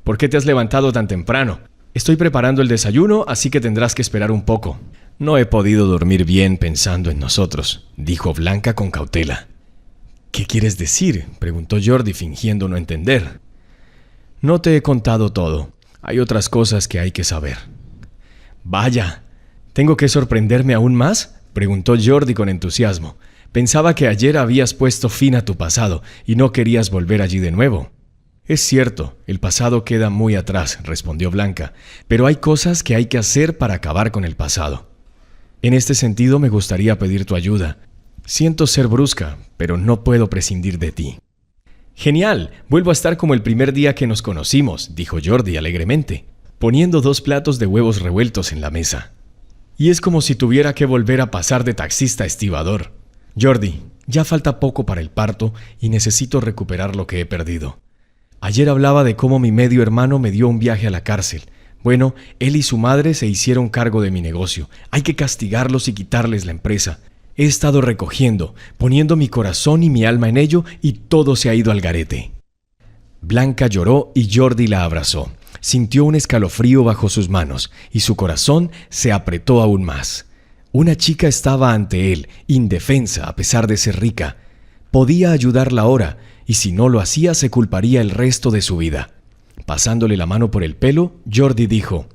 ¿Por qué te has levantado tan temprano? Estoy preparando el desayuno, así que tendrás que esperar un poco». «No he podido dormir bien pensando en nosotros», dijo Blanca con cautela. «¿Qué quieres decir?», preguntó Jordi fingiendo no entender. «No te he contado todo. Hay otras cosas que hay que saber». «Vaya. ¿Tengo que sorprenderme aún más?», preguntó Jordi con entusiasmo. «Pensaba que ayer habías puesto fin a tu pasado y no querías volver allí de nuevo». «Es cierto, el pasado queda muy atrás», respondió Blanca, «pero hay cosas que hay que hacer para acabar con el pasado. En este sentido me gustaría pedir tu ayuda. Siento ser brusca, pero no puedo prescindir de ti». «Genial, vuelvo a estar como el primer día que nos conocimos», dijo Jordi alegremente, poniendo 2 platos de huevos revueltos en la mesa. «Y es como si tuviera que volver a pasar de taxista a estibador. Jordi, ya falta poco para el parto y necesito recuperar lo que he perdido. Ayer hablaba de cómo mi medio hermano me dio un viaje a la cárcel. Bueno, él y su madre se hicieron cargo de mi negocio. Hay que castigarlos y quitarles la empresa. He estado recogiendo, poniendo mi corazón y mi alma en ello y todo se ha ido al garete». Blanca lloró y Jordi la abrazó. Sintió un escalofrío bajo sus manos y su corazón se apretó aún más. Una chica estaba ante él, indefensa a pesar de ser rica. Podía ayudarla ahora y si no lo hacía se culparía el resto de su vida. Pasándole la mano por el pelo, Jordi dijo: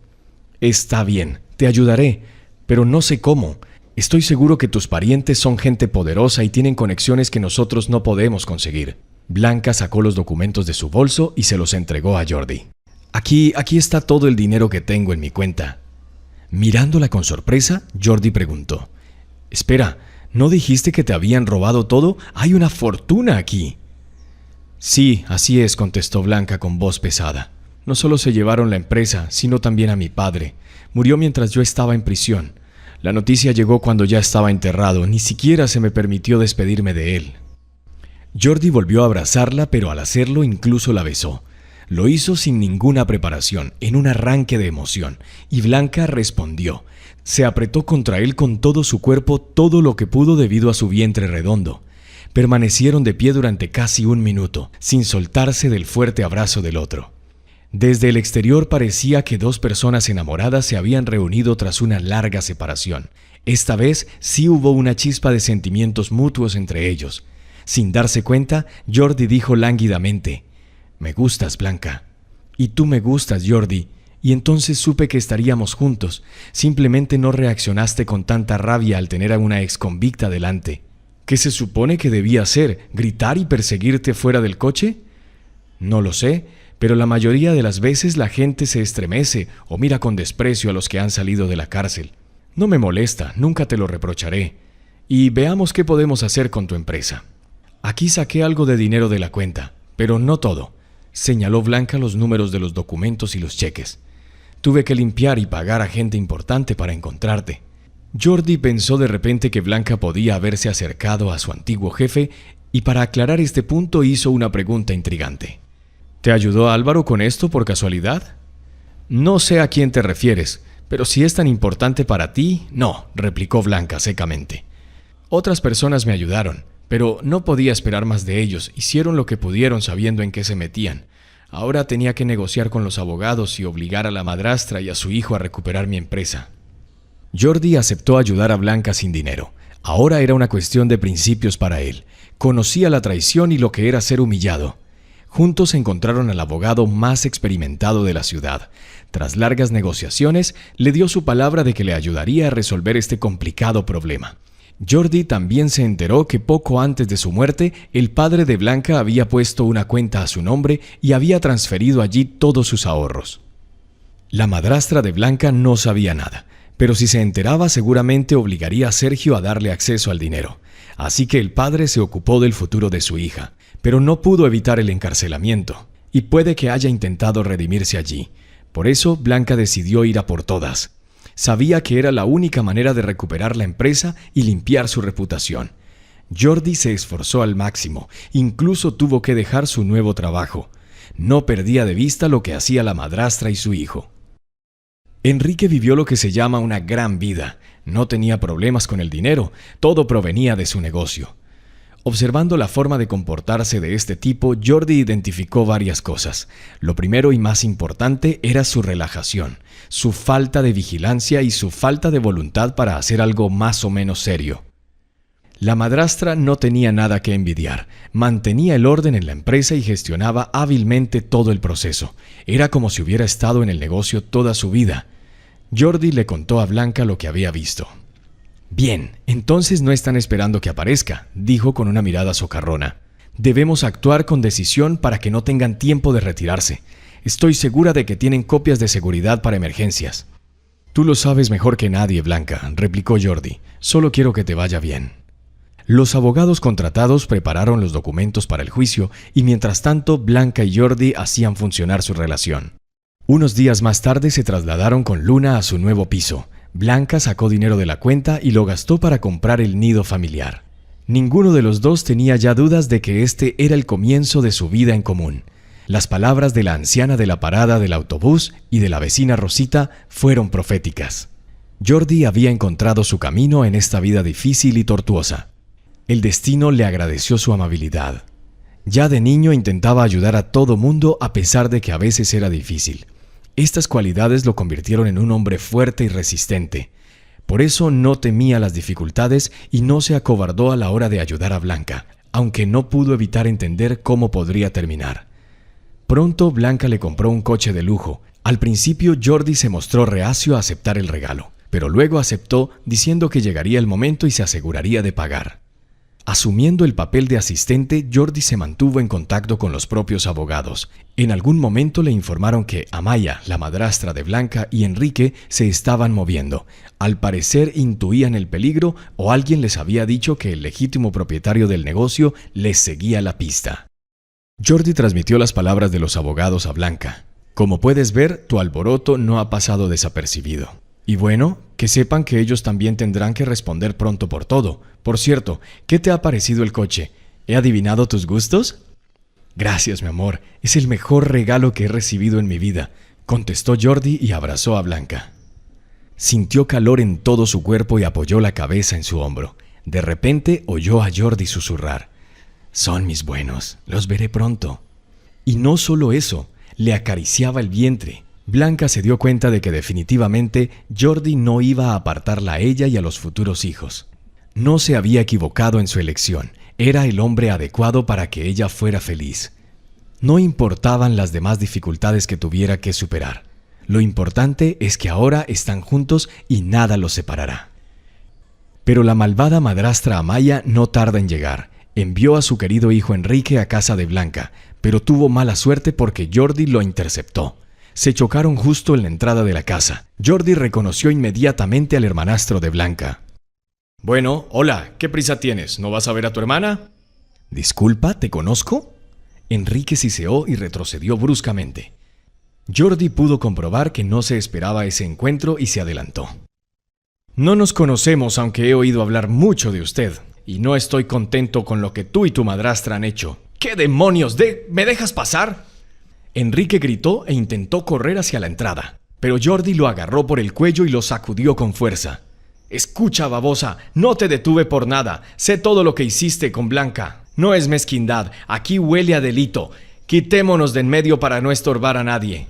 «Está bien, te ayudaré, pero no sé cómo. Estoy seguro que tus parientes son gente poderosa y tienen conexiones que nosotros no podemos conseguir». Blanca sacó los documentos de su bolso y se los entregó a Jordi. Aquí está todo el dinero que tengo en mi cuenta». Mirándola con sorpresa, Jordi preguntó: «Espera, ¿no dijiste que te habían robado todo? Hay una fortuna aquí». «Sí, así es», contestó Blanca con voz pesada. «No solo se llevaron la empresa, sino también a mi padre. Murió mientras yo estaba en prisión. La noticia llegó cuando ya estaba enterrado, ni siquiera se me permitió despedirme de él». Jordi volvió a abrazarla, pero al hacerlo incluso la besó. Lo hizo sin ninguna preparación, en un arranque de emoción, y Blanca respondió. Se apretó contra él con todo su cuerpo, todo lo que pudo debido a su vientre redondo. Permanecieron de pie durante casi 1 minuto, sin soltarse del fuerte abrazo del otro. Desde el exterior parecía que 2 personas enamoradas se habían reunido tras una larga separación. Esta vez sí hubo una chispa de sentimientos mutuos entre ellos. Sin darse cuenta, Jordi dijo lánguidamente: «Me gustas, Blanca». «Y tú me gustas, Jordi». Y entonces supe que estaríamos juntos. Simplemente no reaccionaste con tanta rabia al tener a una exconvicta delante. ¿Qué se supone que debía hacer? ¿Gritar y perseguirte fuera del coche? No lo sé, pero la mayoría de las veces la gente se estremece o mira con desprecio a los que han salido de la cárcel. No me molesta, nunca te lo reprocharé. Y veamos qué podemos hacer con tu empresa. Aquí saqué algo de dinero de la cuenta, pero no todo. Señaló Blanca los números de los documentos y los cheques. Tuve que limpiar y pagar a gente importante para encontrarte. Jordi pensó de repente que Blanca podía haberse acercado a su antiguo jefe y para aclarar este punto hizo una pregunta intrigante. ¿Te ayudó Álvaro con esto por casualidad? No sé a quién te refieres, pero si es tan importante para ti, no, replicó Blanca secamente. Otras personas me ayudaron, pero no podía esperar más de ellos. Hicieron lo que pudieron sabiendo en qué se metían. Ahora tenía que negociar con los abogados y obligar a la madrastra y a su hijo a recuperar mi empresa. Jordi aceptó ayudar a Blanca sin dinero. Ahora era una cuestión de principios para él. Conocía la traición y lo que era ser humillado. Juntos encontraron al abogado más experimentado de la ciudad. Tras largas negociaciones, le dio su palabra de que le ayudaría a resolver este complicado problema. Jordi también se enteró que poco antes de su muerte, el padre de Blanca había puesto una cuenta a su nombre y había transferido allí todos sus ahorros. La madrastra de Blanca no sabía nada, pero si se enteraba seguramente obligaría a Sergio a darle acceso al dinero. Así que el padre se ocupó del futuro de su hija, pero no pudo evitar el encarcelamiento, y puede que haya intentado redimirse allí. Por eso Blanca decidió ir a por todas. Sabía que era la única manera de recuperar la empresa y limpiar su reputación. Jordi se esforzó al máximo, incluso tuvo que dejar su nuevo trabajo. No perdía de vista lo que hacía la madrastra y su hijo. Enrique vivió lo que se llama una gran vida. No tenía problemas con el dinero, todo provenía de su negocio. Observando la forma de comportarse de este tipo, Jordi identificó varias cosas. Lo primero y más importante era su relajación, su falta de vigilancia y su falta de voluntad para hacer algo más o menos serio. La madrastra no tenía nada que envidiar, mantenía el orden en la empresa y gestionaba hábilmente todo el proceso. Era como si hubiera estado en el negocio toda su vida. Jordi le contó a Blanca lo que había visto. «Bien, entonces no están esperando que aparezca», dijo con una mirada socarrona. «Debemos actuar con decisión para que no tengan tiempo de retirarse. Estoy segura de que tienen copias de seguridad para emergencias». «Tú lo sabes mejor que nadie, Blanca», replicó Jordi. «Solo quiero que te vaya bien». Los abogados contratados prepararon los documentos para el juicio y mientras tanto Blanca y Jordi hacían funcionar su relación. Unos días más tarde se trasladaron con Luna a su nuevo piso. Blanca sacó dinero de la cuenta y lo gastó para comprar el nido familiar. Ninguno de los dos tenía ya dudas de que este era el comienzo de su vida en común. Las palabras de la anciana de la parada del autobús y de la vecina Rosita fueron proféticas. Jordi había encontrado su camino en esta vida difícil y tortuosa. El destino le agradeció su amabilidad. Ya de niño intentaba ayudar a todo mundo a pesar de que a veces era difícil. Estas cualidades lo convirtieron en un hombre fuerte y resistente. Por eso no temía las dificultades y no se acobardó a la hora de ayudar a Blanca, aunque no pudo evitar entender cómo podría terminar. Pronto Blanca le compró un coche de lujo. Al principio Jordi se mostró reacio a aceptar el regalo, pero luego aceptó diciendo que llegaría el momento y se aseguraría de pagar. Asumiendo el papel de asistente, Jordi se mantuvo en contacto con los propios abogados. En algún momento le informaron que Amaya, la madrastra de Blanca, y Enrique se estaban moviendo. Al parecer intuían el peligro o alguien les había dicho que el legítimo propietario del negocio les seguía la pista. Jordi transmitió las palabras de los abogados a Blanca. «Como puedes ver, tu alboroto no ha pasado desapercibido. Y bueno, que sepan que ellos también tendrán que responder pronto por todo. Por cierto, ¿qué te ha parecido el coche? ¿He adivinado tus gustos?» Gracias, mi amor. Es el mejor regalo que he recibido en mi vida, contestó Jordi y abrazó a Blanca. Sintió calor en todo su cuerpo y apoyó la cabeza en su hombro. De repente oyó a Jordi susurrar: «Son mis buenos, los veré pronto». Y no solo eso, le acariciaba el vientre. Blanca se dio cuenta de que definitivamente Jordi no iba a apartarla a ella y a los futuros hijos. No se había equivocado en su elección. Era el hombre adecuado para que ella fuera feliz. No importaban las demás dificultades que tuviera que superar. Lo importante es que ahora están juntos y nada los separará. Pero la malvada madrastra Amaya no tarda en llegar. Envió a su querido hijo Enrique a casa de Blanca, pero tuvo mala suerte porque Jordi lo interceptó. Se chocaron justo en la entrada de la casa. Jordi reconoció inmediatamente al hermanastro de Blanca. «Bueno, hola, ¿qué prisa tienes? ¿No vas a ver a tu hermana?» «Disculpa, ¿te conozco?» Enrique siseó y retrocedió bruscamente. Jordi pudo comprobar que no se esperaba ese encuentro y se adelantó. «No nos conocemos, aunque he oído hablar mucho de usted, y no estoy contento con lo que tú y tu madrastra han hecho. ¿Qué demonios? ¿Me dejas pasar?» Enrique gritó e intentó correr hacia la entrada, pero Jordi lo agarró por el cuello y lo sacudió con fuerza. «Escucha, babosa, no te detuve por nada. Sé todo lo que hiciste con Blanca. No es mezquindad, aquí huele a delito. Quitémonos de en medio para no estorbar a nadie».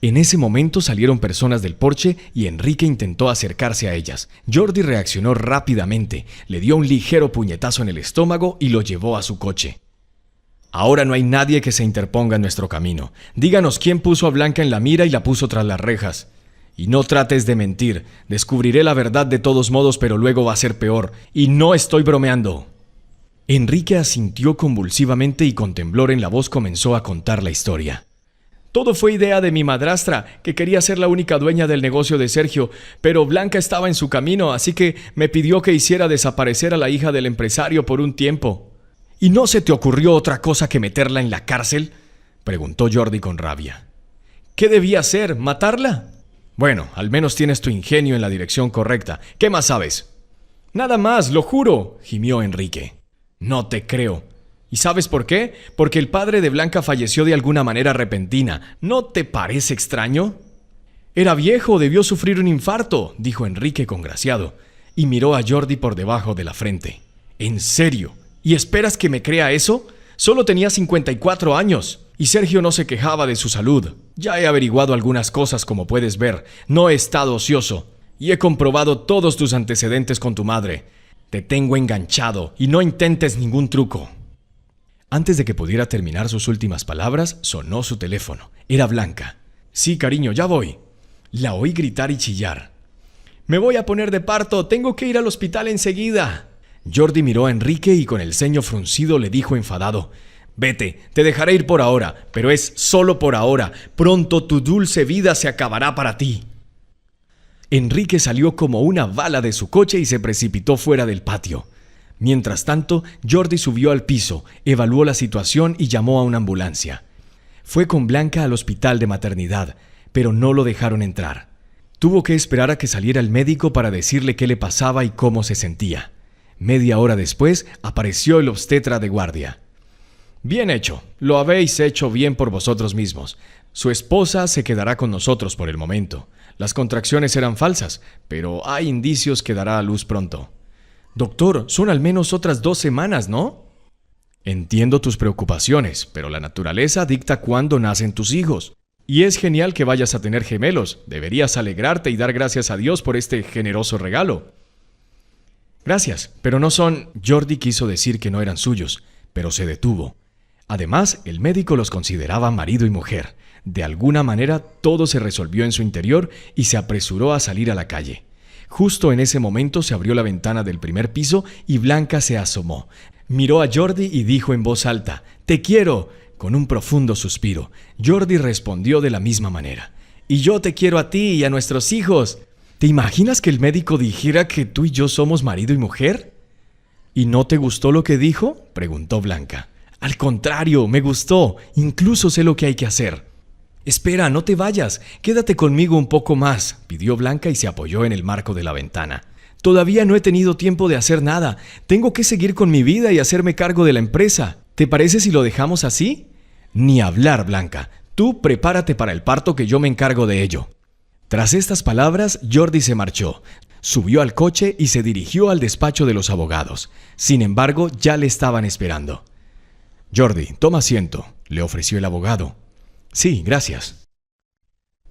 En ese momento salieron personas del porche y Enrique intentó acercarse a ellas. Jordi reaccionó rápidamente, le dio un ligero puñetazo en el estómago y lo llevó a su coche. «Ahora no hay nadie que se interponga en nuestro camino. Díganos quién puso a Blanca en la mira y la puso tras las rejas. Y no trates de mentir. Descubriré la verdad de todos modos, pero luego va a ser peor. Y no estoy bromeando». Enrique asintió convulsivamente y con temblor en la voz comenzó a contar la historia. «Todo fue idea de mi madrastra, que quería ser la única dueña del negocio de Sergio, pero Blanca estaba en su camino, así que me pidió que hiciera desaparecer a la hija del empresario por un tiempo». «¿Y no se te ocurrió otra cosa que meterla en la cárcel?», preguntó Jordi con rabia. «¿Qué debía hacer? ¿Matarla?». «Bueno, al menos tienes tu ingenio en la dirección correcta. ¿Qué más sabes?». «Nada más, lo juro», gimió Enrique. «No te creo. ¿Y sabes por qué? Porque el padre de Blanca falleció de alguna manera repentina. ¿No te parece extraño?». «Era viejo, debió sufrir un infarto», dijo Enrique congraciado, y miró a Jordi por debajo de la frente. «¿En serio? ¿Y esperas que me crea eso? Solo tenía 54 años. Y Sergio no se quejaba de su salud. Ya he averiguado algunas cosas, como puedes ver. No he estado ocioso. Y he comprobado todos tus antecedentes con tu madre. Te tengo enganchado y no intentes ningún truco». Antes de que pudiera terminar sus últimas palabras, sonó su teléfono. Era Blanca. «Sí, cariño, ya voy». La oí gritar y chillar. «Me voy a poner de parto. Tengo que ir al hospital enseguida». Jordi miró a Enrique y con el ceño fruncido le dijo enfadado: «Vete, te dejaré ir por ahora, pero es solo por ahora. Pronto tu dulce vida se acabará para ti». Enrique salió como una bala de su coche y se precipitó fuera del patio. Mientras tanto, Jordi subió al piso, evaluó la situación y llamó a una ambulancia. Fue con Blanca al hospital de maternidad, pero no lo dejaron entrar. Tuvo que esperar a que saliera el médico para decirle qué le pasaba y cómo se sentía. Media hora después apareció el obstetra de guardia. «Bien hecho, lo habéis hecho bien por vosotros mismos. Su esposa se quedará con nosotros por el momento. Las contracciones eran falsas, pero hay indicios que dará a luz pronto». «Doctor, son al menos otras 2 semanas, ¿no?». «Entiendo tus preocupaciones, pero la naturaleza dicta cuándo nacen tus hijos. Y es genial que vayas a tener gemelos. Deberías alegrarte y dar gracias a Dios por este generoso regalo». «Gracias, pero no son…». Jordi quiso decir que no eran suyos, pero se detuvo. Además, el médico los consideraba marido y mujer. De alguna manera, todo se resolvió en su interior y se apresuró a salir a la calle. Justo en ese momento se abrió la ventana del primer piso y Blanca se asomó. Miró a Jordi y dijo en voz alta: «Te quiero», con un profundo suspiro. Jordi respondió de la misma manera: «Y yo te quiero a ti y a nuestros hijos». ¿Te imaginas que el médico dijera que tú y yo somos marido y mujer? ¿Y no te gustó lo que dijo?, preguntó Blanca. «Al contrario, me gustó. Incluso sé lo que hay que hacer». «Espera, no te vayas. Quédate conmigo un poco más», pidió Blanca y se apoyó en el marco de la ventana. «Todavía no he tenido tiempo de hacer nada. Tengo que seguir con mi vida y hacerme cargo de la empresa. ¿Te parece si lo dejamos así? Ni hablar, Blanca. Tú prepárate para el parto que yo me encargo de ello. Tras estas palabras, Jordi se marchó, subió al coche y se dirigió al despacho de los abogados. Sin embargo, ya le estaban esperando. Jordi, toma asiento, le ofreció el abogado. Sí, gracias.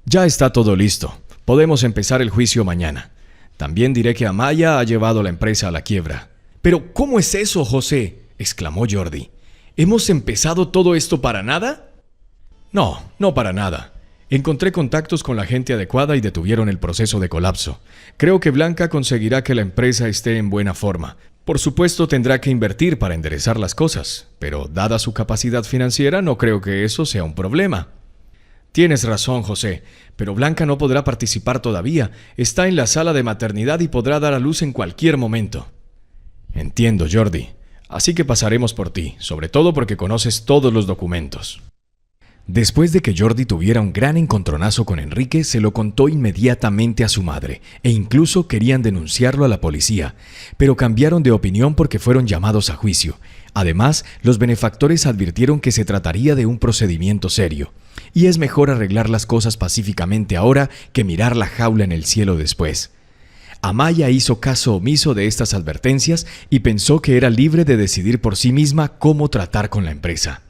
Ya está todo listo. Podemos empezar el juicio mañana. También diré que Amaya ha llevado la empresa a la quiebra. ¿Pero cómo es eso, José?, exclamó Jordi. ¿Hemos empezado todo esto para nada? No, no para nada. Encontré contactos con la gente adecuada y detuvieron el proceso de colapso. Creo que Blanca conseguirá que la empresa esté en buena forma. Por supuesto, tendrá que invertir para enderezar las cosas, pero dada su capacidad financiera, no creo que eso sea un problema. Tienes razón, José, pero Blanca no podrá participar todavía. Está en la sala de maternidad y podrá dar a luz en cualquier momento. Entiendo, Jordi. Así que pasaremos por ti, sobre todo porque conoces todos los documentos. Después de que Jordi tuviera un gran encontronazo con Enrique, se lo contó inmediatamente a su madre, e incluso querían denunciarlo a la policía, pero cambiaron de opinión porque fueron llamados a juicio. Además, los benefactores advirtieron que se trataría de un procedimiento serio, y es mejor arreglar las cosas pacíficamente ahora que mirar la jaula en el cielo después. Amaya hizo caso omiso de estas advertencias y pensó que era libre de decidir por sí misma cómo tratar con la empresa.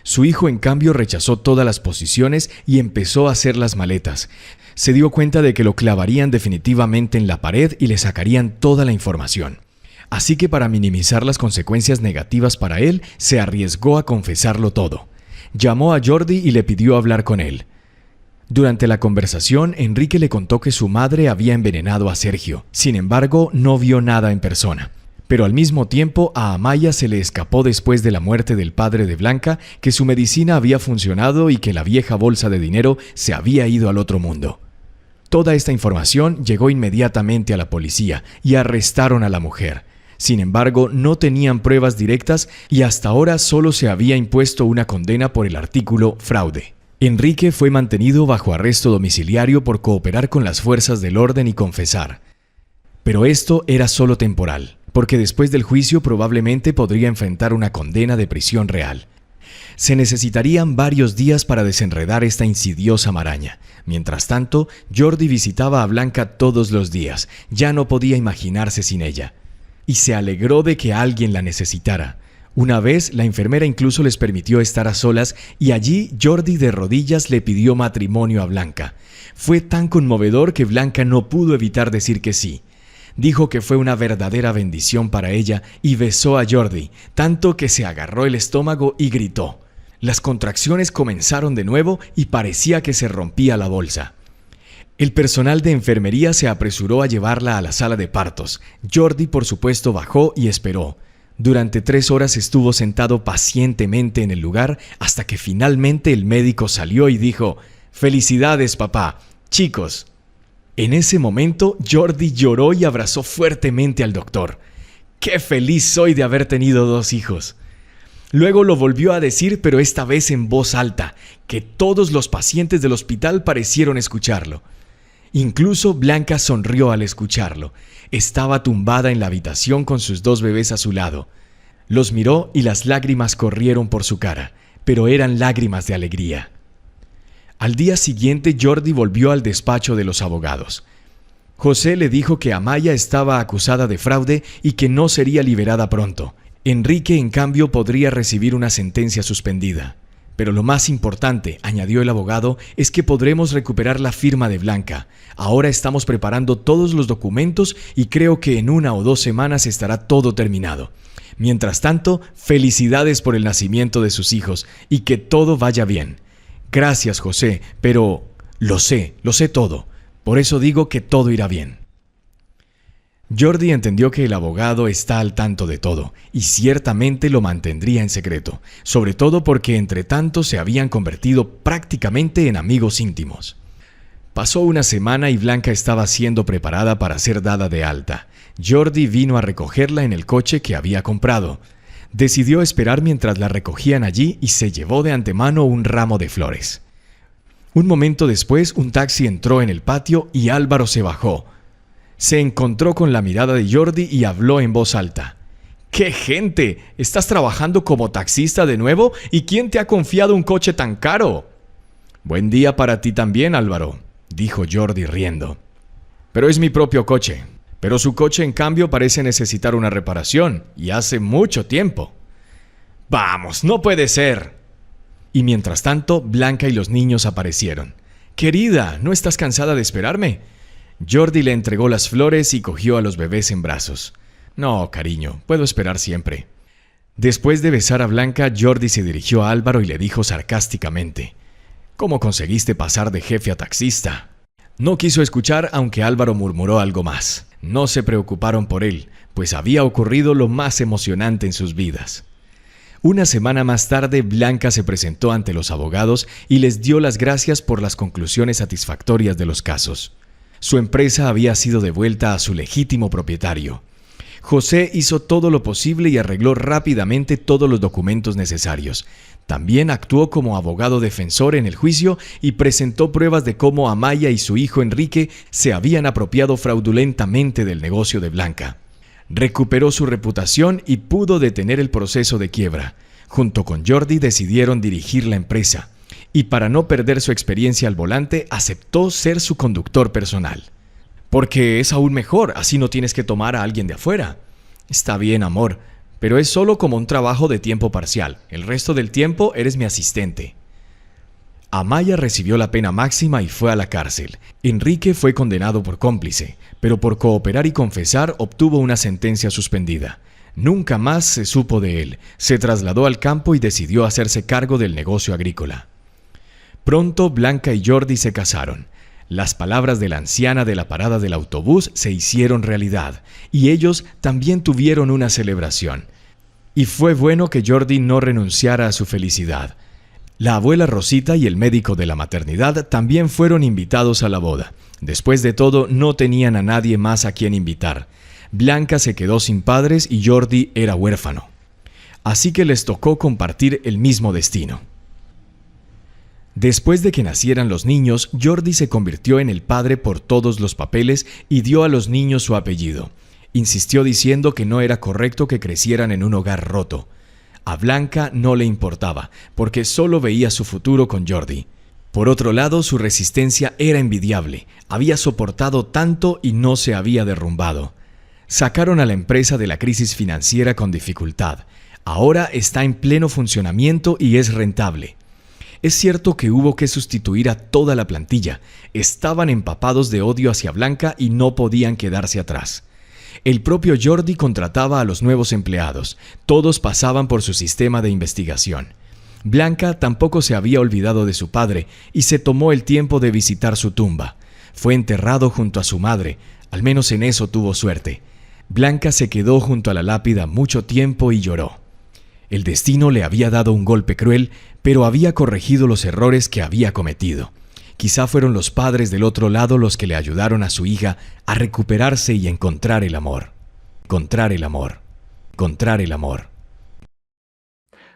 Su hijo, en cambio, rechazó todas las posiciones y empezó a hacer las maletas. Se dio cuenta de que lo clavarían definitivamente en la pared y le sacarían toda la información. Así que para minimizar las consecuencias negativas para él, se arriesgó a confesarlo todo. Llamó a Jordi y le pidió hablar con él. Durante la conversación, Enrique le contó que su madre había envenenado a Sergio. Sin embargo, no vio nada en persona. Pero al mismo tiempo, a Amaya se le escapó después de la muerte del padre de Blanca que su medicina había funcionado y que la vieja bolsa de dinero se había ido al otro mundo. Toda esta información llegó inmediatamente a la policía y arrestaron a la mujer. Sin embargo, no tenían pruebas directas y hasta ahora solo se había impuesto una condena por el artículo fraude. Enrique fue mantenido bajo arresto domiciliario por cooperar con las fuerzas del orden y confesar. Pero esto era solo temporal, porque después del juicio probablemente podría enfrentar una condena de prisión real. Se necesitarían varios días para desenredar esta insidiosa maraña. Mientras tanto, Jordi visitaba a Blanca todos los días. Ya no podía imaginarse sin ella. Y se alegró de que alguien la necesitara. Una vez, la enfermera incluso les permitió estar a solas y allí Jordi de rodillas le pidió matrimonio a Blanca. Fue tan conmovedor que Blanca no pudo evitar decir que sí. Dijo que fue una verdadera bendición para ella y besó a Jordi, tanto que se agarró el estómago y gritó. Las contracciones comenzaron de nuevo y parecía que se rompía la bolsa. El personal de enfermería se apresuró a llevarla a la sala de partos. Jordi, por supuesto, bajó y esperó. Durante 3 horas estuvo sentado pacientemente en el lugar hasta que finalmente el médico salió y dijo: «Felicidades, papá. Chicos». En ese momento, Jordi lloró y abrazó fuertemente al doctor. «¡Qué feliz soy de haber tenido 2 hijos!». Luego lo volvió a decir, pero esta vez en voz alta, que todos los pacientes del hospital parecieron escucharlo. Incluso Blanca sonrió al escucharlo. Estaba tumbada en la habitación con sus 2 bebés a su lado. Los miró y las lágrimas corrieron por su cara, pero eran lágrimas de alegría. Al día siguiente, Jordi volvió al despacho de los abogados. José le dijo que Amaya estaba acusada de fraude y que no sería liberada pronto. Enrique, en cambio, podría recibir una sentencia suspendida. Pero lo más importante, añadió el abogado, es que podremos recuperar la firma de Blanca. Ahora estamos preparando todos los documentos y creo que en 1 o 2 semanas estará todo terminado. Mientras tanto, felicidades por el nacimiento de sus hijos y que todo vaya bien. Gracias, José, pero lo sé todo. Por eso digo que todo irá bien. Jordi entendió que el abogado está al tanto de todo y ciertamente lo mantendría en secreto, sobre todo porque entre tanto se habían convertido prácticamente en amigos íntimos. Pasó una semana y Blanca estaba siendo preparada para ser dada de alta. Jordi vino a recogerla en el coche que había comprado. Decidió esperar mientras la recogían allí y se llevó de antemano un ramo de flores. Un momento después, un taxi entró en el patio y Álvaro se bajó. Se encontró con la mirada de Jordi y habló en voz alta. ¡Qué gente! ¿Estás trabajando como taxista de nuevo? ¿Y quién te ha confiado un coche tan caro? Buen día para ti también, Álvaro, dijo Jordi riendo. Pero es mi propio coche. Pero su coche, en cambio, parece necesitar una reparación, y hace mucho tiempo. ¡Vamos, no puede ser! Y mientras tanto, Blanca y los niños aparecieron. «Querida, ¿no estás cansada de esperarme?» Jordi le entregó las flores y cogió a los bebés en brazos. «No, cariño, puedo esperar siempre». Después de besar a Blanca, Jordi se dirigió a Álvaro y le dijo sarcásticamente: «¿Cómo conseguiste pasar de jefe a taxista?» No quiso escuchar, aunque Álvaro murmuró algo más. No se preocuparon por él, pues había ocurrido lo más emocionante en sus vidas. Una semana más tarde, Blanca se presentó ante los abogados y les dio las gracias por las conclusiones satisfactorias de los casos. Su empresa había sido devuelta a su legítimo propietario. José hizo todo lo posible y arregló rápidamente todos los documentos necesarios. También actuó como abogado defensor en el juicio y presentó pruebas de cómo Amaya y su hijo Enrique se habían apropiado fraudulentamente del negocio de Blanca. Recuperó su reputación y pudo detener el proceso de quiebra. Junto con Jordi decidieron dirigir la empresa, y para no perder su experiencia al volante, aceptó ser su conductor personal. Porque es aún mejor, así no tienes que tomar a alguien de afuera. Está bien, amor, pero es solo como un trabajo de tiempo parcial. El resto del tiempo eres mi asistente. Amaya recibió la pena máxima y fue a la cárcel. Enrique fue condenado por cómplice, pero por cooperar y confesar obtuvo una sentencia suspendida. Nunca más se supo de él. Se trasladó al campo y decidió hacerse cargo del negocio agrícola. Pronto Blanca y Jordi se casaron. Las palabras de la anciana de la parada del autobús se hicieron realidad, y ellos también tuvieron una celebración. Y fue bueno que Jordi no renunciara a su felicidad. La abuela Rosita y el médico de la maternidad también fueron invitados a la boda. Después de todo, no tenían a nadie más a quien invitar. Blanca se quedó sin padres y Jordi era huérfano. Así que les tocó compartir el mismo destino. Después de que nacieran los niños, Jordi se convirtió en el padre por todos los papeles y dio a los niños su apellido. Insistió diciendo que no era correcto que crecieran en un hogar roto. A Blanca no le importaba, porque solo veía su futuro con Jordi. Por otro lado, su resistencia era envidiable. Había soportado tanto y no se había derrumbado. Sacaron a la empresa de la crisis financiera con dificultad. Ahora está en pleno funcionamiento y es rentable. Es cierto que hubo que sustituir a toda la plantilla. Estaban empapados de odio hacia Blanca y no podían quedarse atrás. El propio Jordi contrataba a los nuevos empleados. Todos pasaban por su sistema de investigación. Blanca tampoco se había olvidado de su padre y se tomó el tiempo de visitar su tumba. Fue enterrado junto a su madre, al menos en eso tuvo suerte. Blanca se quedó junto a la lápida mucho tiempo y lloró. El destino le había dado un golpe cruel, pero había corregido los errores que había cometido. Quizá fueron los padres del otro lado los que le ayudaron a su hija a recuperarse y encontrar el amor. Encontrar el amor. Encontrar el amor.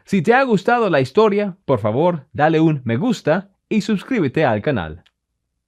Si te ha gustado la historia, por favor, dale un me gusta y suscríbete al canal.